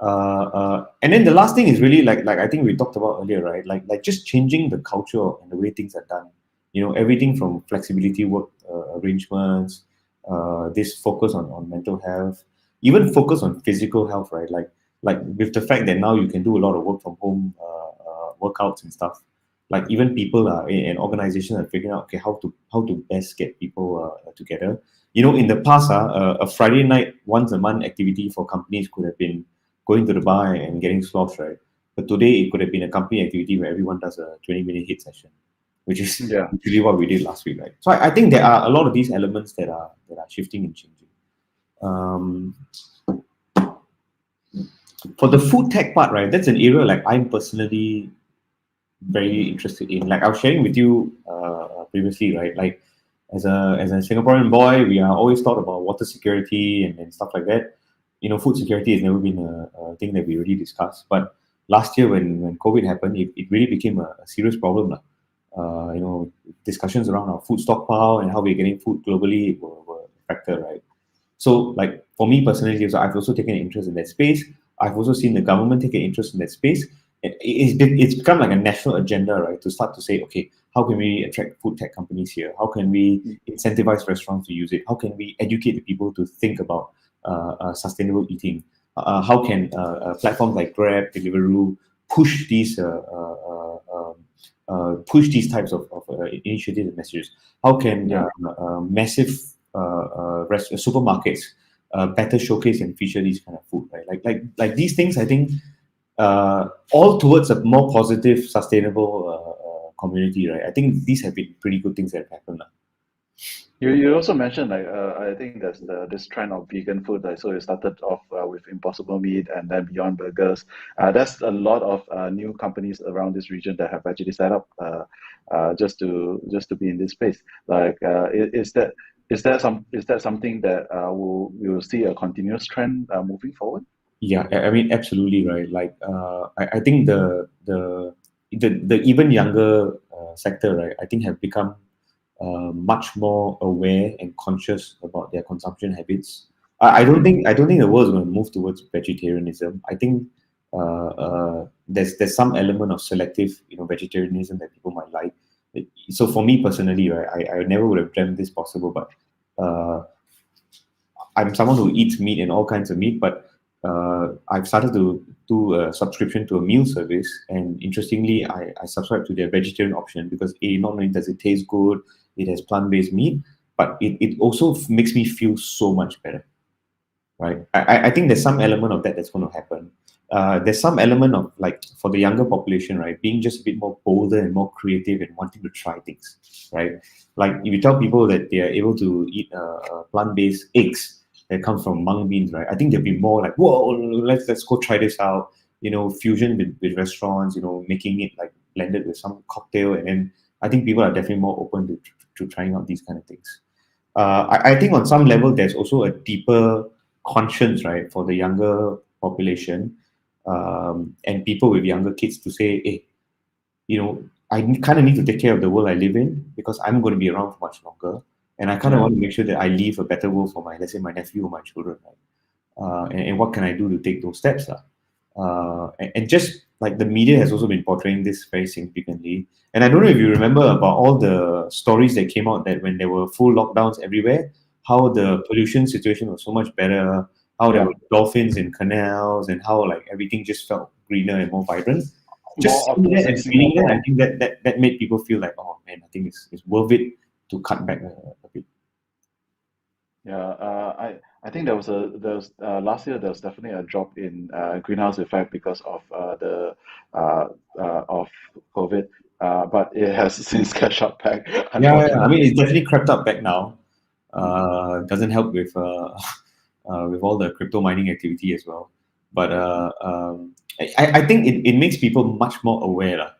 And then the last thing is really like I think we talked about earlier, right? Like just changing the culture and the way things are done. Everything from flexibility work arrangements, this focus on mental health, even focus on physical health, right? Like with the fact that now you can do a lot of work from home, workouts and stuff. Like even people are and organizations are figuring out, okay, how to best get people together. In the past, a Friday night, once a month activity for companies could have been going to the bar and getting slots, right? But today it could have been a company activity where everyone does a 20-minute hit session, which is yeah. really what we did last week, right? So I think there are a lot of these elements that are shifting and changing. Um, for the food tech part, right, that's an area like I'm personally very interested in. Like I was sharing with you previously, right? Like as a Singaporean boy, we are always thought about water security and stuff like that. Food security has never been a thing that we really discussed. But last year when COVID happened, it really became a serious problem. Discussions around our food stockpile and how we're getting food globally were a factor, right? So, like for me personally, so I've also taken an interest in that space. I've also seen the government take an interest in that space. It's become like a national agenda, right? To start to say, okay, how can we attract food tech companies here? How can we incentivize restaurants to use it? How can we educate the people to think about sustainable eating? How can platforms like Grab, Deliveroo push these types of initiatives and messages? How can Yeah. massive supermarkets better showcase and feature these kind of food, right? Like these things, I think, all towards a more positive, sustainable community, right? I think these have been pretty good things that have happened. You also mentioned like I think there's this trend of vegan food. Like, so it started off with Impossible Meat and then Beyond Burgers. There's a lot of new companies around this region that have actually set up just to be in this space. Like, is that something that we will see a continuous trend moving forward? Yeah, I mean, absolutely right. Like, I think the even younger sector, right? I think have become much more aware and conscious about their consumption habits. I don't think the world is going to move towards vegetarianism. I think there's some element of selective, vegetarianism that people might like. So for me personally, right, I never would have dreamt this possible, but uh, I'm someone who eats meat and all kinds of meat, but I've started to do a subscription to a meal service, and interestingly, I subscribe to their vegetarian option because not only does it taste good, it has plant-based meat, but it also makes me feel so much better, right? I think there's some element of that that's going to happen. There's some element of like for the younger population, right, being just a bit more bolder and more creative and wanting to try things, right? Like if you tell people that they are able to eat plant-based eggs that comes from mung beans, right? I think they'll be more like, whoa, let's go try this out. Fusion with restaurants, making it like blended with some cocktail, and then I think people are definitely more open to trying out these kind of things. I think on some level there's also a deeper conscience, right, for the younger population, and people with younger kids to say, hey, I kind of need to take care of the world I live in because I'm going to be around for much longer, and I kind of want to make sure that I leave a better world for let's say, my nephew or my children, right? And what can I do to take those steps, and just like the media has also been portraying this very significantly. And I don't know if you remember about all the stories that came out that when there were full lockdowns everywhere, how the pollution situation was so much better, how there were dolphins in canals, and how like everything just felt greener and more vibrant. Just More of seeing those that in and feeling that, I Singapore. think that made people feel like, oh man, I think it's worth it to cut back a bit. Yeah, I think there was last year there was definitely a drop in greenhouse effect because of the uh, of COVID, but it has since catch up back, Yeah. I mean, unfortunately. it's definitely crept up back now. Doesn't help with with all the crypto mining activity as well. But I think it makes people much more aware, lah.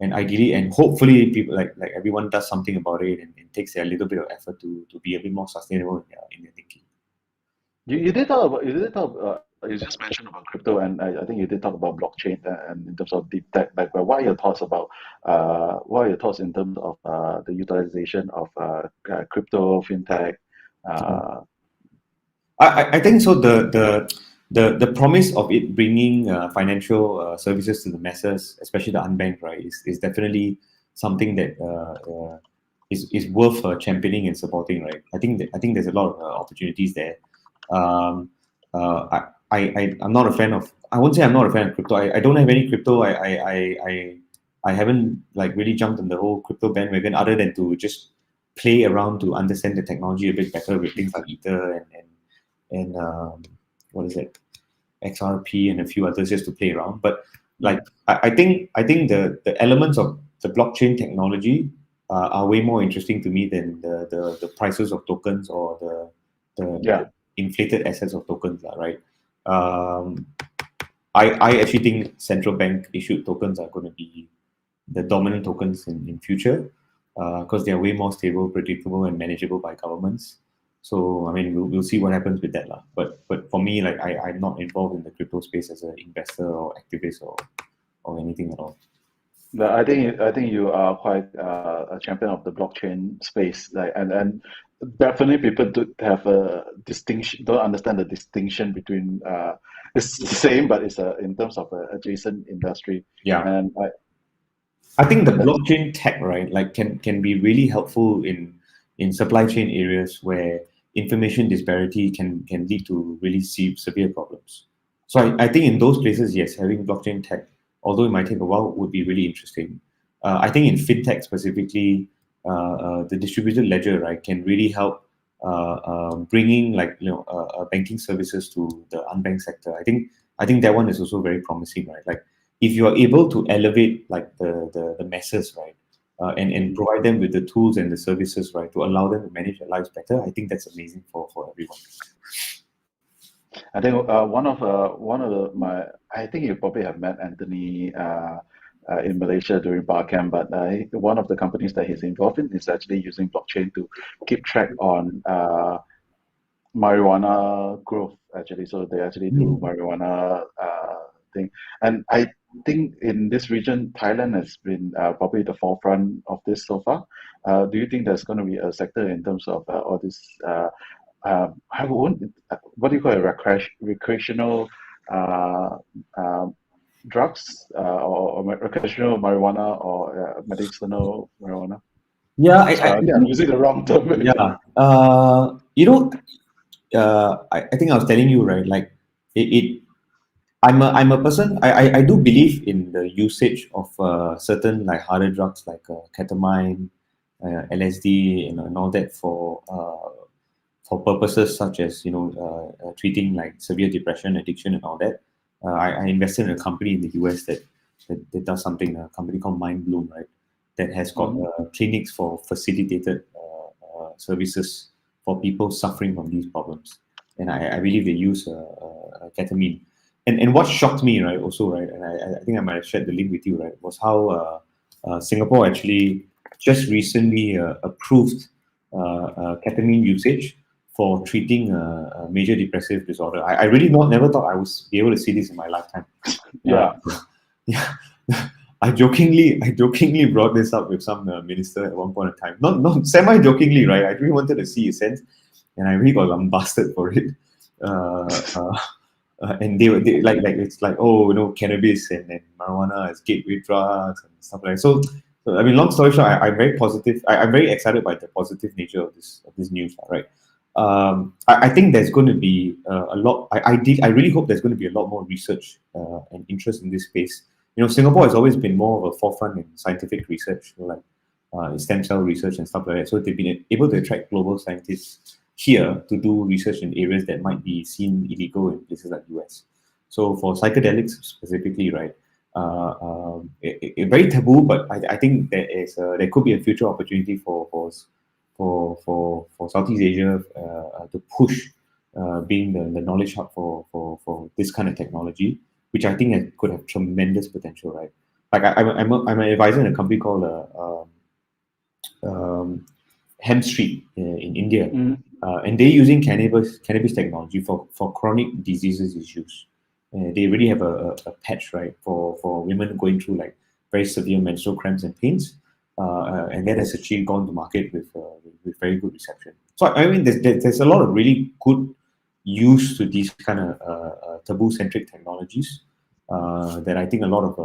And ideally, and hopefully, people like everyone does something about it, and takes a little bit of effort to be a bit more sustainable in their thinking. You just mentioned about crypto, and I think you did talk about blockchain and in terms of deep tech. But what are your thoughts about what are your thoughts in terms of the utilization of crypto, fintech? Uh, I think so. The promise of it bringing financial services to the masses, especially the unbanked, right, is definitely something that is worth championing and supporting, right? I think there's a lot of opportunities there. Um, I'm not a fan of. I won't say I'm not a fan of crypto. I don't have any crypto. I haven't like really jumped on the whole crypto bandwagon other than to just play around to understand the technology a bit better with things like Ether and what is it, XRP and a few others just to play around. But like I think the elements of the blockchain technology are way more interesting to me than the prices of tokens or the yeah, inflated assets of tokens, right? Um, I actually think central bank issued tokens are going to be the dominant tokens in future because they are way more stable, predictable, and manageable by governments. So I mean, we'll see what happens with that, lah. But for me, like I'm not involved in the crypto space as an investor or activist or anything at all. I think you are quite a champion of the blockchain space, like and definitely people do have a distinction, don't understand the distinction between it's the same, but it's in terms of adjacent industry, Yeah, and I think the that's blockchain tech, right, like can be really helpful in supply chain areas where information disparity can lead to really severe problems. So I think in those places, yes, having blockchain tech, although it might take a while, would be really interesting. I think in fintech specifically, the distributed ledger, right, can really help bringing like banking services to the unbanked sector. I think that one is also very promising, right? Like if you are able to elevate like the masses, right, and provide them with the tools and the services, right, to allow them to manage their lives better, I think that's amazing for everyone. I think one of the my I think you probably have met Anthony in Malaysia during Barcamp, but one of the companies that he's involved in is actually using blockchain to keep track on marijuana growth actually. So they actually do Mm. marijuana thing, and I think in this region, Thailand has been probably the forefront of this so far. Do you think there's going to be a sector in terms of all this? I won't. What do you call it? Recreational uh, um, drugs or recreational marijuana or medicinal marijuana. Yeah, I I think I'm think, using the wrong term. yeah. I think I was telling you, right, like it I'm a person. I do believe in the usage of certain like harder drugs like ketamine, LSD, and all that for purposes such as treating like severe depression, addiction, and all that. I invested in a company in the US that does something. A company called Mind Bloom, right? That has got Mm-hmm. clinics for facilitated services for people suffering from these problems. And I believe they use ketamine. And what shocked me, right, also, right, and I think I might have shared the link with you, right, was how Singapore actually just recently approved ketamine usage for treating a major depressive disorder. I really never thought I would be able to see this in my lifetime. Uh, Yeah. yeah, I jokingly brought this up with some minister at one point in time. Not semi-jokingly, right? I really wanted to see his sense, and I really got lambasted for it. Uh, uh, and they like it's like, oh, cannabis and marijuana as gateway drugs and stuff like that. So I mean, long story short, I'm very positive. I'm very excited by the positive nature of this news, right? I think there's going to be a lot. I really hope there's going to be a lot more research and interest in this space. Singapore has always been more of a forefront in scientific research, like stem cell research and stuff like that. So they've been able to attract global scientists here to do research in areas that might be seen illegal in places like US. So for psychedelics specifically, right, very taboo, but I think there could be a future opportunity for Southeast Asia to push being the knowledge hub for this kind of technology, which I think could have tremendous potential, right? Like I'm an advisor in a company called Hem Street in India, Mm-hmm. and they're using cannabis technology for chronic diseases issues. They really have a patch, right, for women going through like very severe menstrual cramps and pains, and that has actually gone to market with very good reception. So I mean, there's a lot of really good use to these kind of taboo-centric technologies that I think a lot of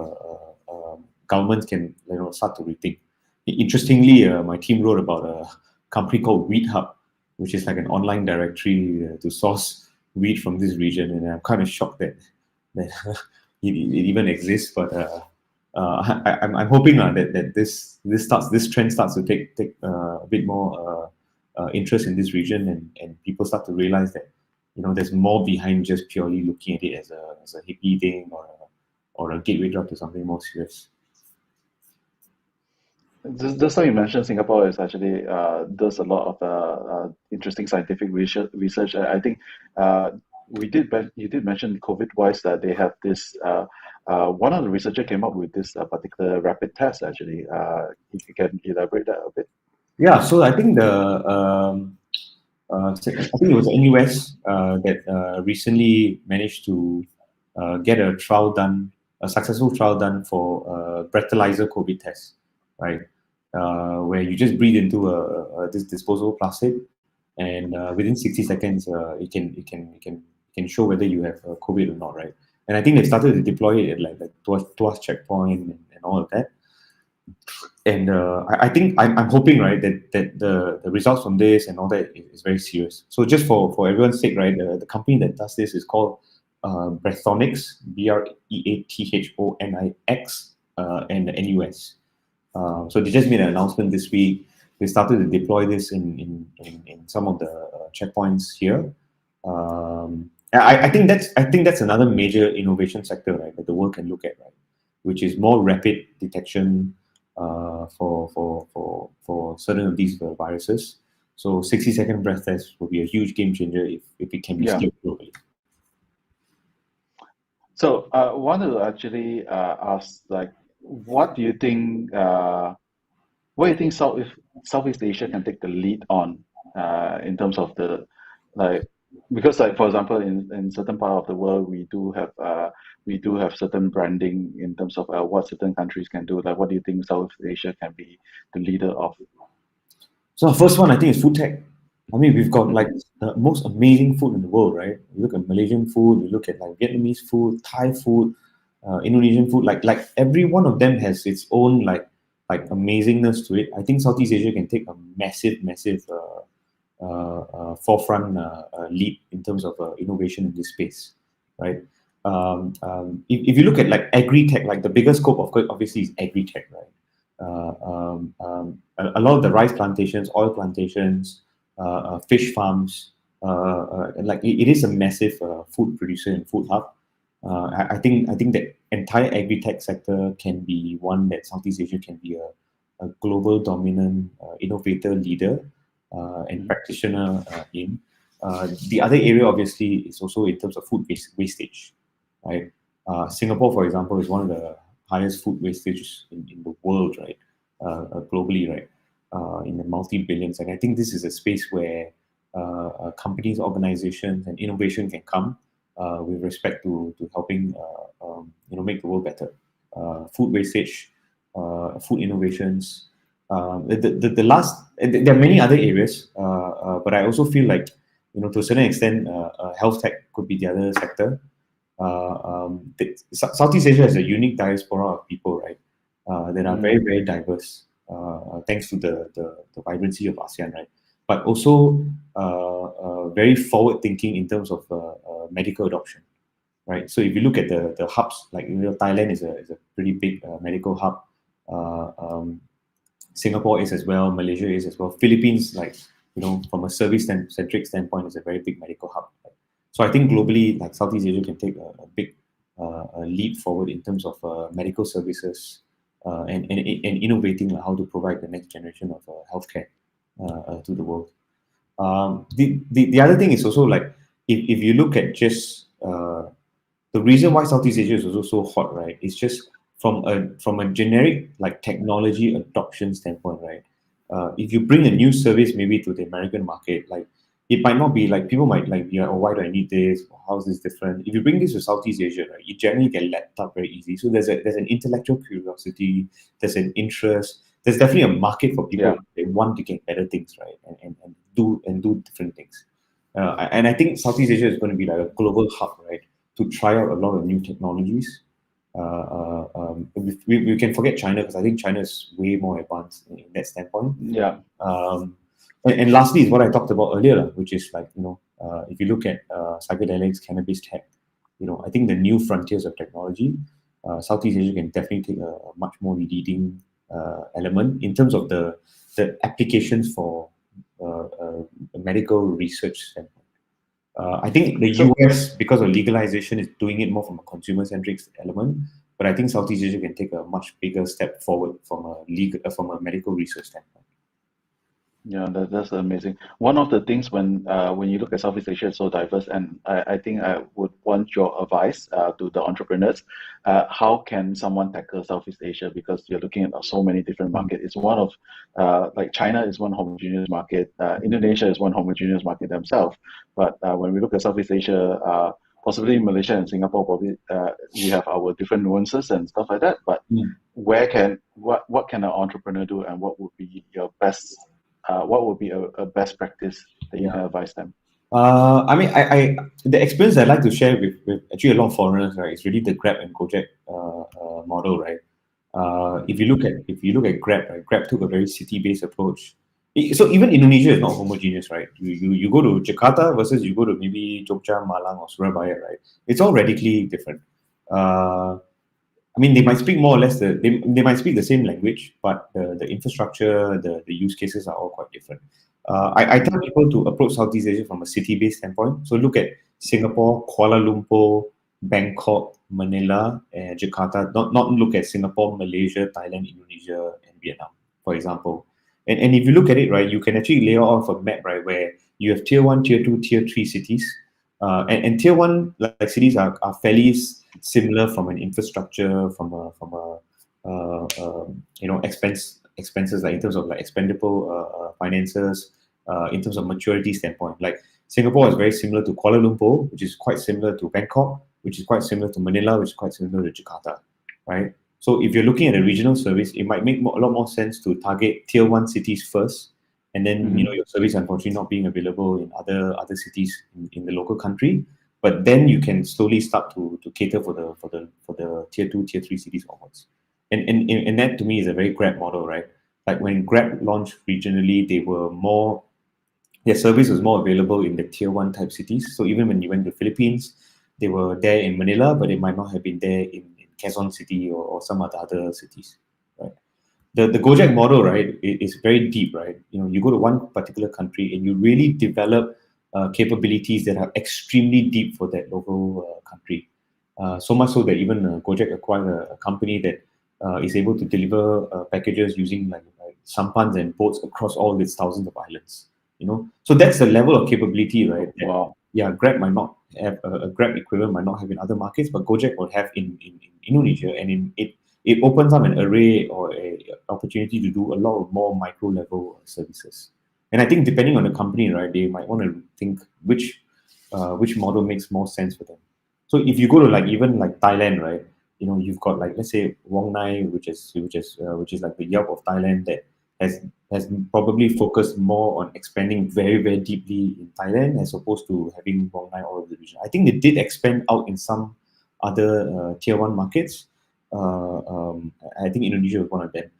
governments can start to rethink. Interestingly, my team wrote about a company called Weed Hub, which is like an online directory to source weed from this region, and I'm kind of shocked that it even exists. But I'm hoping that this trend starts to take a bit more interest in this region, and people start to realize that there's more behind just purely looking at it as a hippie thing or a gateway drug to something more serious. Just how you mentioned, Singapore is actually does a lot of interesting scientific research. I think you did mention COVID-wise that they have this. One of the researchers came up with this particular rapid test. Actually, if you can elaborate that a bit. Yeah, so I think I think it was the NUS that recently managed to get a successful trial done for breathalyzer COVID test, right? Where you just breathe into this disposable plastic, and within 60 seconds, it can show whether you have COVID or not, right? And I think they started to deploy it at like the Tuas checkpoint and all of that. And I think I'm hoping, right, that the results from this and all that is very serious. So just for everyone's sake, right, the company that does this is called Breathonix, Breathonix, and the NUS. So they just made an announcement this week. They started to deploy this in some of the checkpoints here. I think that's another major innovation sector, right, that the world can look at, right, which is more rapid detection for certain of these viruses. So 60-second breath test will be a huge game changer if it can be Yeah. scaled globally. So I want to actually ask, like, what do you think? What do you think Southeast Asia can take the lead on in terms of the like because like for example in certain part of the world we do have certain branding in terms of what certain countries can do. Like what do you think Southeast Asia can be the leader of? So the first one I think is food tech. I mean, we've got like Mm-hmm. the most amazing food in the world, right? You look at Malaysian food, you look at like Vietnamese food, Thai food, Indonesian food. Like every one of them has its own amazingness to it. I think Southeast Asia can take a massive forefront lead in terms of innovation in this space, right? If you look at like agri-tech, like the biggest scope of course obviously is agri-tech, right? A lot of the rice plantations, oil plantations, fish farms, like it is a massive food producer and food hub. I think that entire agri-tech sector can be one that Southeast Asia can be a global dominant innovator leader and Mm. practitioner in. The other area obviously is also in terms of food wastage, right? Singapore, for example, is one of the highest food wastage in the world, right? Globally, right? In the multi-billions. And I think this is a space where companies, organizations, and innovation can come with respect to helping make the world better. Food wastage, food innovations. The last there are many other areas, but I also feel like to a certain extent, health tech could be the other sector. Southeast Asia has a unique diaspora of people, right? That are very, Mm. very diverse, thanks to the vibrancy of ASEAN, right? But also very forward thinking in terms of medical adoption, right? So if you look at the hubs, like Thailand is a pretty big medical hub. Um, Singapore is as well, Malaysia is as well. Philippines, like from a service centric standpoint, is a very big medical hub. Right? So I think globally, like Southeast Asia can take a big leap forward in terms of medical services and innovating how to provide the next generation of healthcare to the world. The other thing is also like if you look at just the reason why Southeast Asia is also so hot, right? Is just from a generic like technology adoption standpoint, right? If you bring a new service maybe to the American market, like it might not be like people might like be like, oh, why do I need this? How is this different? If you bring this to Southeast Asia, right, you generally get lapped up very easy. So there's an intellectual curiosity, there's an interest, there's definitely a market for people Yeah. that want to get better things, right, and do different things. And I think Southeast Asia is going to be like a global hub, right, to try out a lot of new technologies. We can forget China because I think China is way more advanced in that standpoint. Yeah. And lastly is what I talked about earlier, which is like if you look at psychedelics, cannabis tech, I think the new frontiers of technology, Southeast Asia can definitely take a much more leading element in terms of the applications for medical research standpoint. I think the So US, because of legalization, is doing it more from a consumer-centric element. But I think Southeast Asia can take a much bigger step forward from a medical research standpoint. yeah, that's amazing. One of the things when you look at Southeast Asia, it's so diverse, and I think I would want your advice to the entrepreneurs. How can someone tackle Southeast Asia? Because you're looking at so many different Mm. markets. It's one of like China is one homogeneous market. Indonesia is one homogeneous market themselves. But when we look at Southeast Asia, possibly Malaysia and Singapore, probably we have our different nuances and stuff like that. But Mm. what can an entrepreneur do, and what would be your best what would be a best practice that you Yeah. can advise them? I mean, the experience I like to share with actually a lot of foreigners, right, is really the Grab and Gojek model, right? If you look at Grab, right, Grab took a very city-based approach. So even Indonesia is not homogeneous, right? You go to Jakarta versus you go to maybe Jogja, Malang, or Surabaya, right? It's all radically different. I mean, they might speak more or less they might speak the same language, but the infrastructure, the use cases are all quite different. I tell Mm. people to approach Southeast Asia from a city-based standpoint. So look at Singapore, Kuala Lumpur, Bangkok, Manila, and Jakarta. Not look at Singapore, Malaysia, Thailand, Indonesia, and Vietnam, for example. And if you look at it, right, you can actually lay off a map, right, where you have tier one, tier two, tier three cities. And tier one like cities are fairly similar from an infrastructure, from a expenses like in terms of like expendable finances, in terms of maturity standpoint. Like Singapore is very similar to Kuala Lumpur, which is quite similar to Bangkok, which is quite similar to Manila, which is quite similar to Jakarta, right? So if you're looking at a regional service, it might make a lot more sense to target tier one cities first, and then Mm-hmm. your service unfortunately not being available in other cities in the local country. But then you can slowly start to cater for the tier two, tier three cities onwards. And that to me is a very Grab model, right? Like when Grab launched regionally, their service was more available in the tier one type cities. So even when you went to the Philippines, they were there in Manila, but they might not have been there in Quezon City or some other cities, right? The Gojek model, right, is very deep, right? You go to one particular country and you really develop capabilities that are extremely deep for that local country. So much so that even Gojek acquired a company that is able to deliver packages using like sampans and boats across all its thousands of islands. So that's the level of capability, right? That, Wow. yeah, Grab might not have a Grab equivalent, might not have in other markets, but Gojek will have in Indonesia, and it opens up an array or a opportunity to do a lot of more micro level services. And I think depending on the company, right, they might want to think which model makes more sense for them. So if you go to like even like Thailand, right, you've got like, let's say, Wong Nai, which is like the Yelp of Thailand, that has probably focused more on expanding very, very deeply in Thailand as opposed to having Wong Nai all over the region. I think they did expand out in some other tier one markets. I think Indonesia was one of them.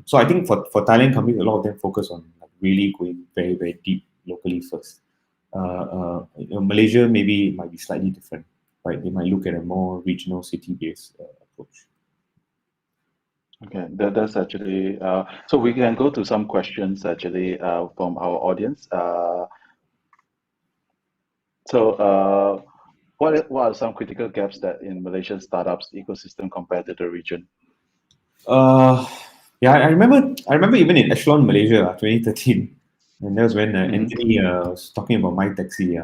So I think for Thailand companies, a lot of them focus on like really going very, very deep locally first. Malaysia maybe might be slightly different, right? They might look at a more regional city-based approach. Okay, that's actually so we can go to some questions actually from our audience. What are some critical gaps that in Malaysian startups ecosystem compared to the region? Uh, yeah, I remember even in Echelon Malaysia, 2013, and that was when Mhm. Anthony was talking about my taxi.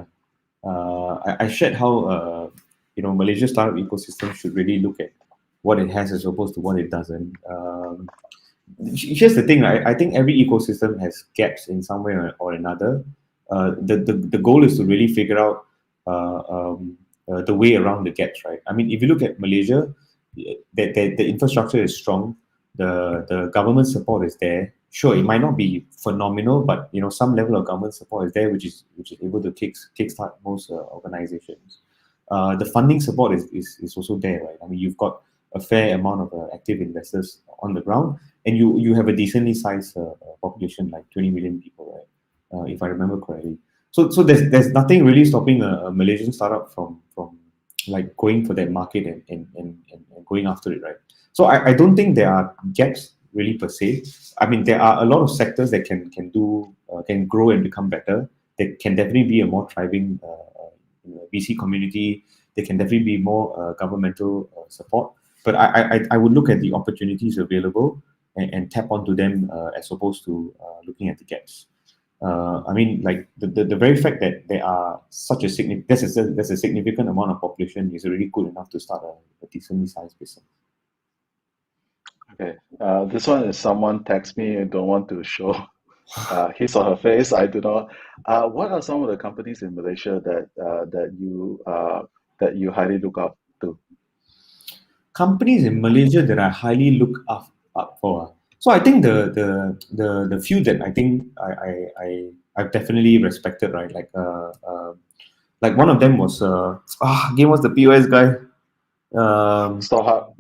I shared how Malaysia startup ecosystem should really look at what it has as opposed to what it doesn't. Here's the thing, right? I think every ecosystem has gaps in some way or another. The goal is to really figure out the way around the gaps, right? I mean, if you look at Malaysia, the infrastructure is strong, the government support is there. Sure, it might not be phenomenal, but some level of government support is there, which is able to kickstart most organizations. The funding support is also there, right? I mean, you've got a fair amount of active investors on the ground, and you have a decently sized population, like 20 million people, right? If I remember correctly. So there's nothing really stopping a Malaysian startup from like going for that market and going after it, right? So I don't think there are gaps really per se. I mean, there are a lot of sectors that can grow and become better. There can definitely be a more thriving VC community. There can definitely be more governmental support. But I would look at the opportunities available and tap onto them as opposed to looking at the gaps. I mean, like the very fact that there are such a there's a significant amount of population is already good enough to start a decently sized business. Okay, this one is someone text me and don't want to show his or her face. I do not. What are some of the companies in Malaysia that you highly look up to? Companies in Malaysia that I highly look up for. So I think the few that I think I've definitely respected, right? Like one of them was again, what's the POS guy? StoreHub.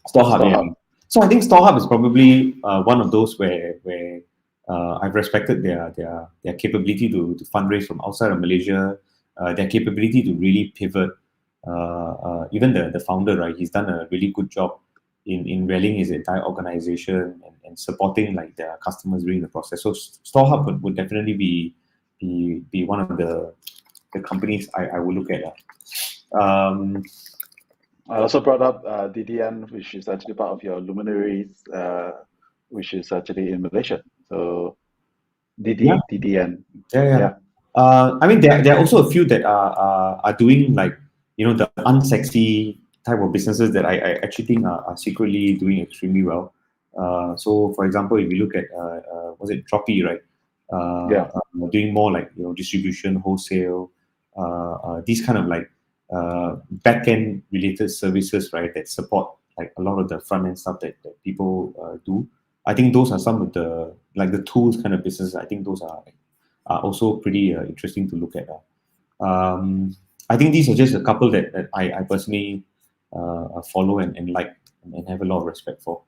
StoreHub, yeah. StoreHub. So I think StoreHub is probably one of those where I've respected their capability to fundraise from outside of Malaysia, their capability to really pivot. Even the founder, right? He's done a really good job in rallying his entire organization and supporting like their customers during the process. So StoreHub would definitely be one of the companies I would look at. I also brought up DDN, which is actually part of your luminaries, which is actually in Malaysia. So Yeah, DDN. yeah. Yeah. I mean, there are also a few that are doing like the unsexy type of businesses that I actually think are secretly doing extremely well. So, for example, if you look at was it Droppy, right? Yeah. Doing more like distribution, wholesale, these kind of like back end related services, right? That support like a lot of the front end stuff that people do. I think those are some of the like the tools kind of businesses. I think those are also pretty interesting to look at. I think these are just a couple that I personally follow and like and have a lot of respect for.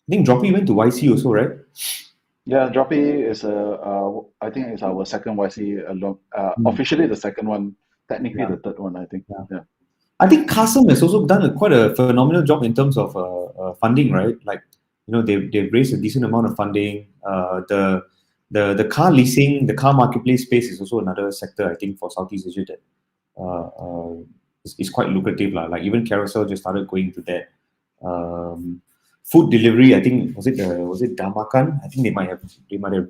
I think Droppy went to YC also, right? Yeah, Droppy is I think it's our second YC along, Mm. officially the second one, technically Yeah, the third one, I think. yeah. Yeah. I think Kasim has also done quite a phenomenal job in terms of funding, right? Like, they've raised a decent amount of funding. the car leasing, the car marketplace space is also another sector I think for Southeast Asia that is quite lucrative lah. Like even Carousel just started going to that. Food delivery, I think was it Damakan? I think they might have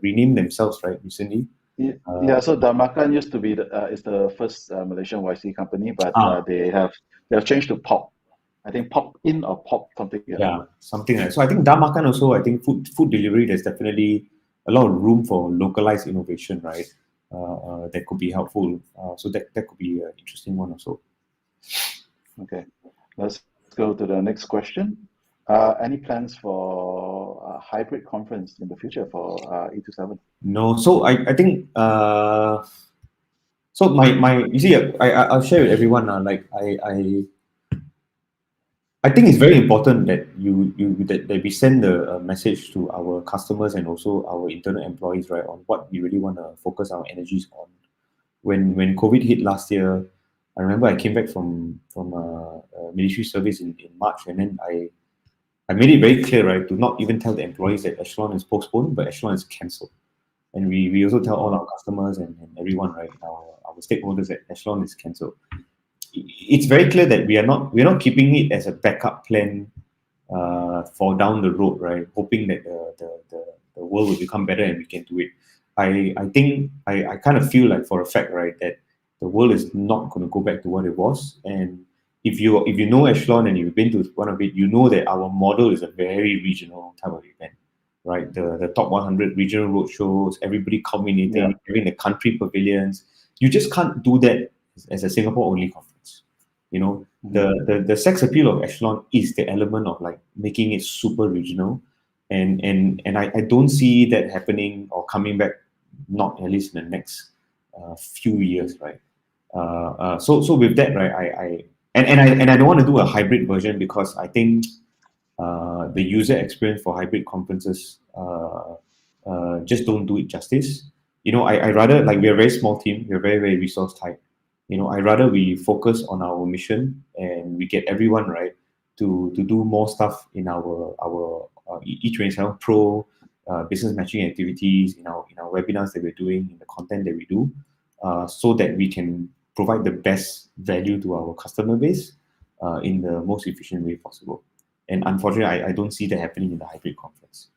renamed themselves right recently. Yeah, so Damakan used to be is the first Malaysian YC company, but they have changed to Pop. I think Pop In or Pop something. Yeah, something like that. So I think Damakan also, I think food delivery, there's definitely a lot of room for localized innovation, right? That could be helpful. So that could be an interesting one also. Okay, let's go to the next question. Any plans for a hybrid conference in the future for E27? No, so I think so my you see I'll share with everyone like I think it's very important that that we send the message to our customers and also our internal employees, right, on what we really want to focus our energies on. When COVID hit last year, I remember I came back from military service in March, and then I made it very clear, right, to not even tell the employees that Echelon is postponed, but Echelon is cancelled. And we also tell all our customers and everyone, right, our stakeholders that Echelon is cancelled. It's very clear that we're not keeping it as a backup plan for down the road, right? Hoping that the world will become better and we can do it. I think I kind of feel like for a fact, right, that the world is not going to go back to what it was. And if you know Echelon and you've been to one of it, you know that our model is a very regional type of event, right? The top 100 regional roadshows, everybody culminating, having the country pavilions. You just can't do that as a Singapore only conference. You know, the sex appeal of Echelon is the element of like making it super regional, and I don't see that happening or coming back, not at least in the next few years, right? So with that, right, I don't want to do a hybrid version because I think the user experience for hybrid conferences just don't do it justice. You know, I rather, like, we're a very small team, we're very resource tight. You know, I rather we focus on our mission and we get everyone right to do more stuff in our E27 Pro business matching activities, in our webinars that we're doing, in the content that we do, so that we can provide the best value to our customer base in the most efficient way possible. And unfortunately, I don't see that happening in the hybrid conference.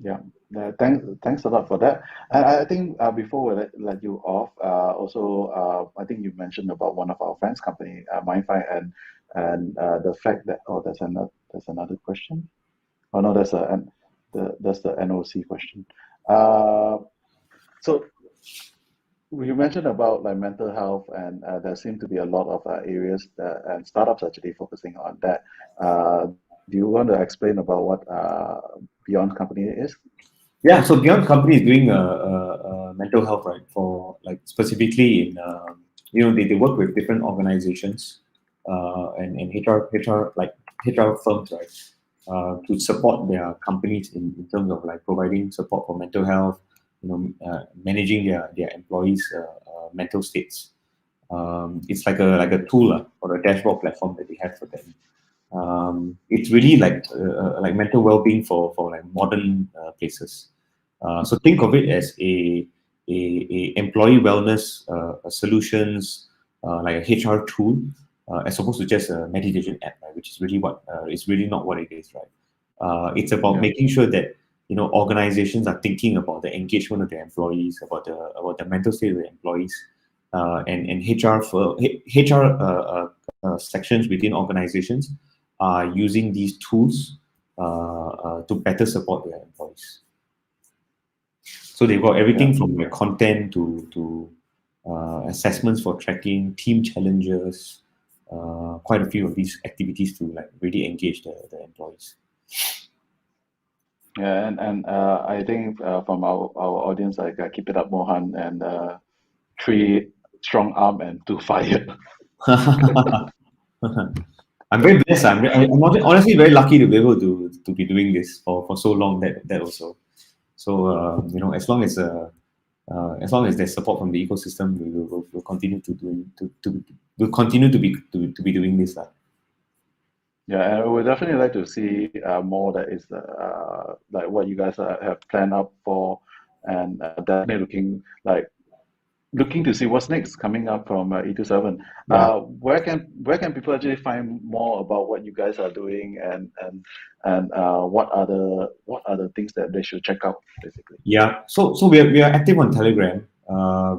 Yeah, thanks a lot for that. I think before we let you off, also I think you mentioned about one of our friends' company, MindFi, and the fact that there's another question. Oh no, that's the NOC question. So you mentioned about like mental health, and there seem to be a lot of areas and startups actually focusing on that. Do you want to explain about what Beyond Company is? Yeah, so Beyond Company is doing mental health, right? For like specifically in they work with different organizations and HR firms, right, to support their companies in terms of like providing support for mental health, managing their employees' mental states. It's like a tool or a dashboard platform that they have for them. It's really like mental well-being for like modern places. So think of it as a employee wellness solutions, like a HR tool, as opposed to just a meditation app, right? Which is really not what it is, right? It's about making sure that organizations are thinking about the engagement of their employees, about the mental state of the employees, and HR sections within organizations are using these tools to better support their employees. So they've got everything from the content to assessments for tracking, team challenges, quite a few of these activities to like really engage the employees. Yeah, and I think from our audience, like keep it up, Mohan, and 3 strong arm and 2 fire. I'm very blessed. I'm honestly very lucky to be able to be doing this for so long. That also. So as long as there's support from the ecosystem, we'll continue to be doing this. Yeah, and we would definitely like to see more that is like what you guys have planned up for definitely looking to see what's next coming up from E27. Yeah. Where can people actually find more about what you guys are doing, and what are the things that they should check out basically? Yeah, so we are active on Telegram.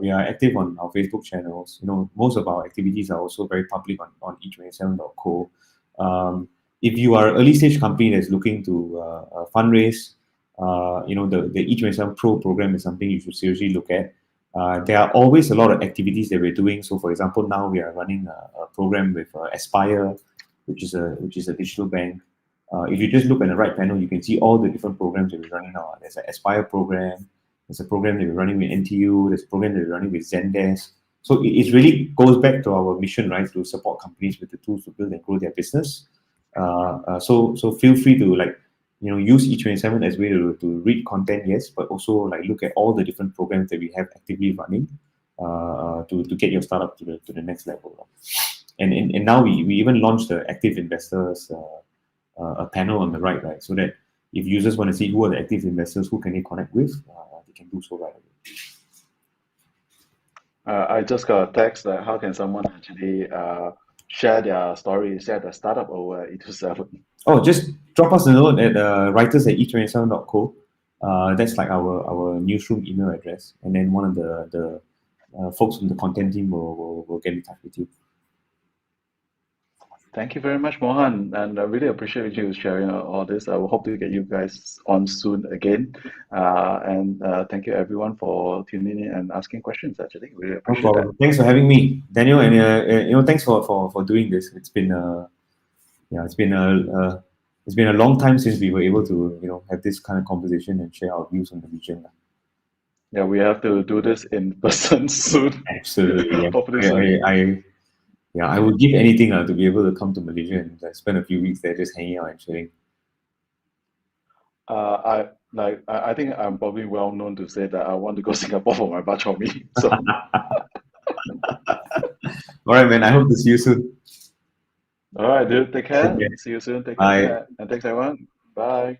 We are active on our Facebook channels. Most of our activities are also very public on e27.co. If you are an early stage company that's looking to fundraise, the E27 Pro program is something you should seriously look at. There are always a lot of activities that we're doing. So, for example, now we are running a program with Aspire, which is a digital bank. If you just look at the right panel, you can see all the different programs that we're running now. There's an Aspire program, there's a program that we're running with NTU, there's a program that we're running with Zendesk. So it really goes back to our mission, right, to support companies with the tools to build and grow their business. So feel free to use E27 as a way to read content, yes, but also look at all the different programs that we have actively running to get your startup to the next level. And now we even launched the active investors a panel on the right, so that if users want to see who are the active investors, who can they connect with, they can do so right away. I just got a text that how can someone actually share their story, share their startup over E27? Oh, just drop us a note at writers@e27.co. That's like our newsroom email address, and then one of the folks from the content team will get in touch with you. Thank you very much, Mohan, and I really appreciate you sharing all this. I will hope to get you guys on soon again. And thank you everyone for tuning in and asking questions. Actually, really No appreciate problem. that. Thanks for having me, Daniel, and thanks for doing this. It's been it's been a long time since we were able to have this kind of conversation and share our views on the region. Yeah, we have to do this in person soon. Absolutely, Hopefully yeah. soon. I would give anything to be able to come to Malaysia and spend a few weeks there just hanging out and chilling. I think I'm probably well known to say that I want to go Singapore for my bak chor mee. So, All right, man. I hope to see you soon. all right, dude. Take care. Okay. See you soon. Take Bye. care. And thanks, everyone. Bye.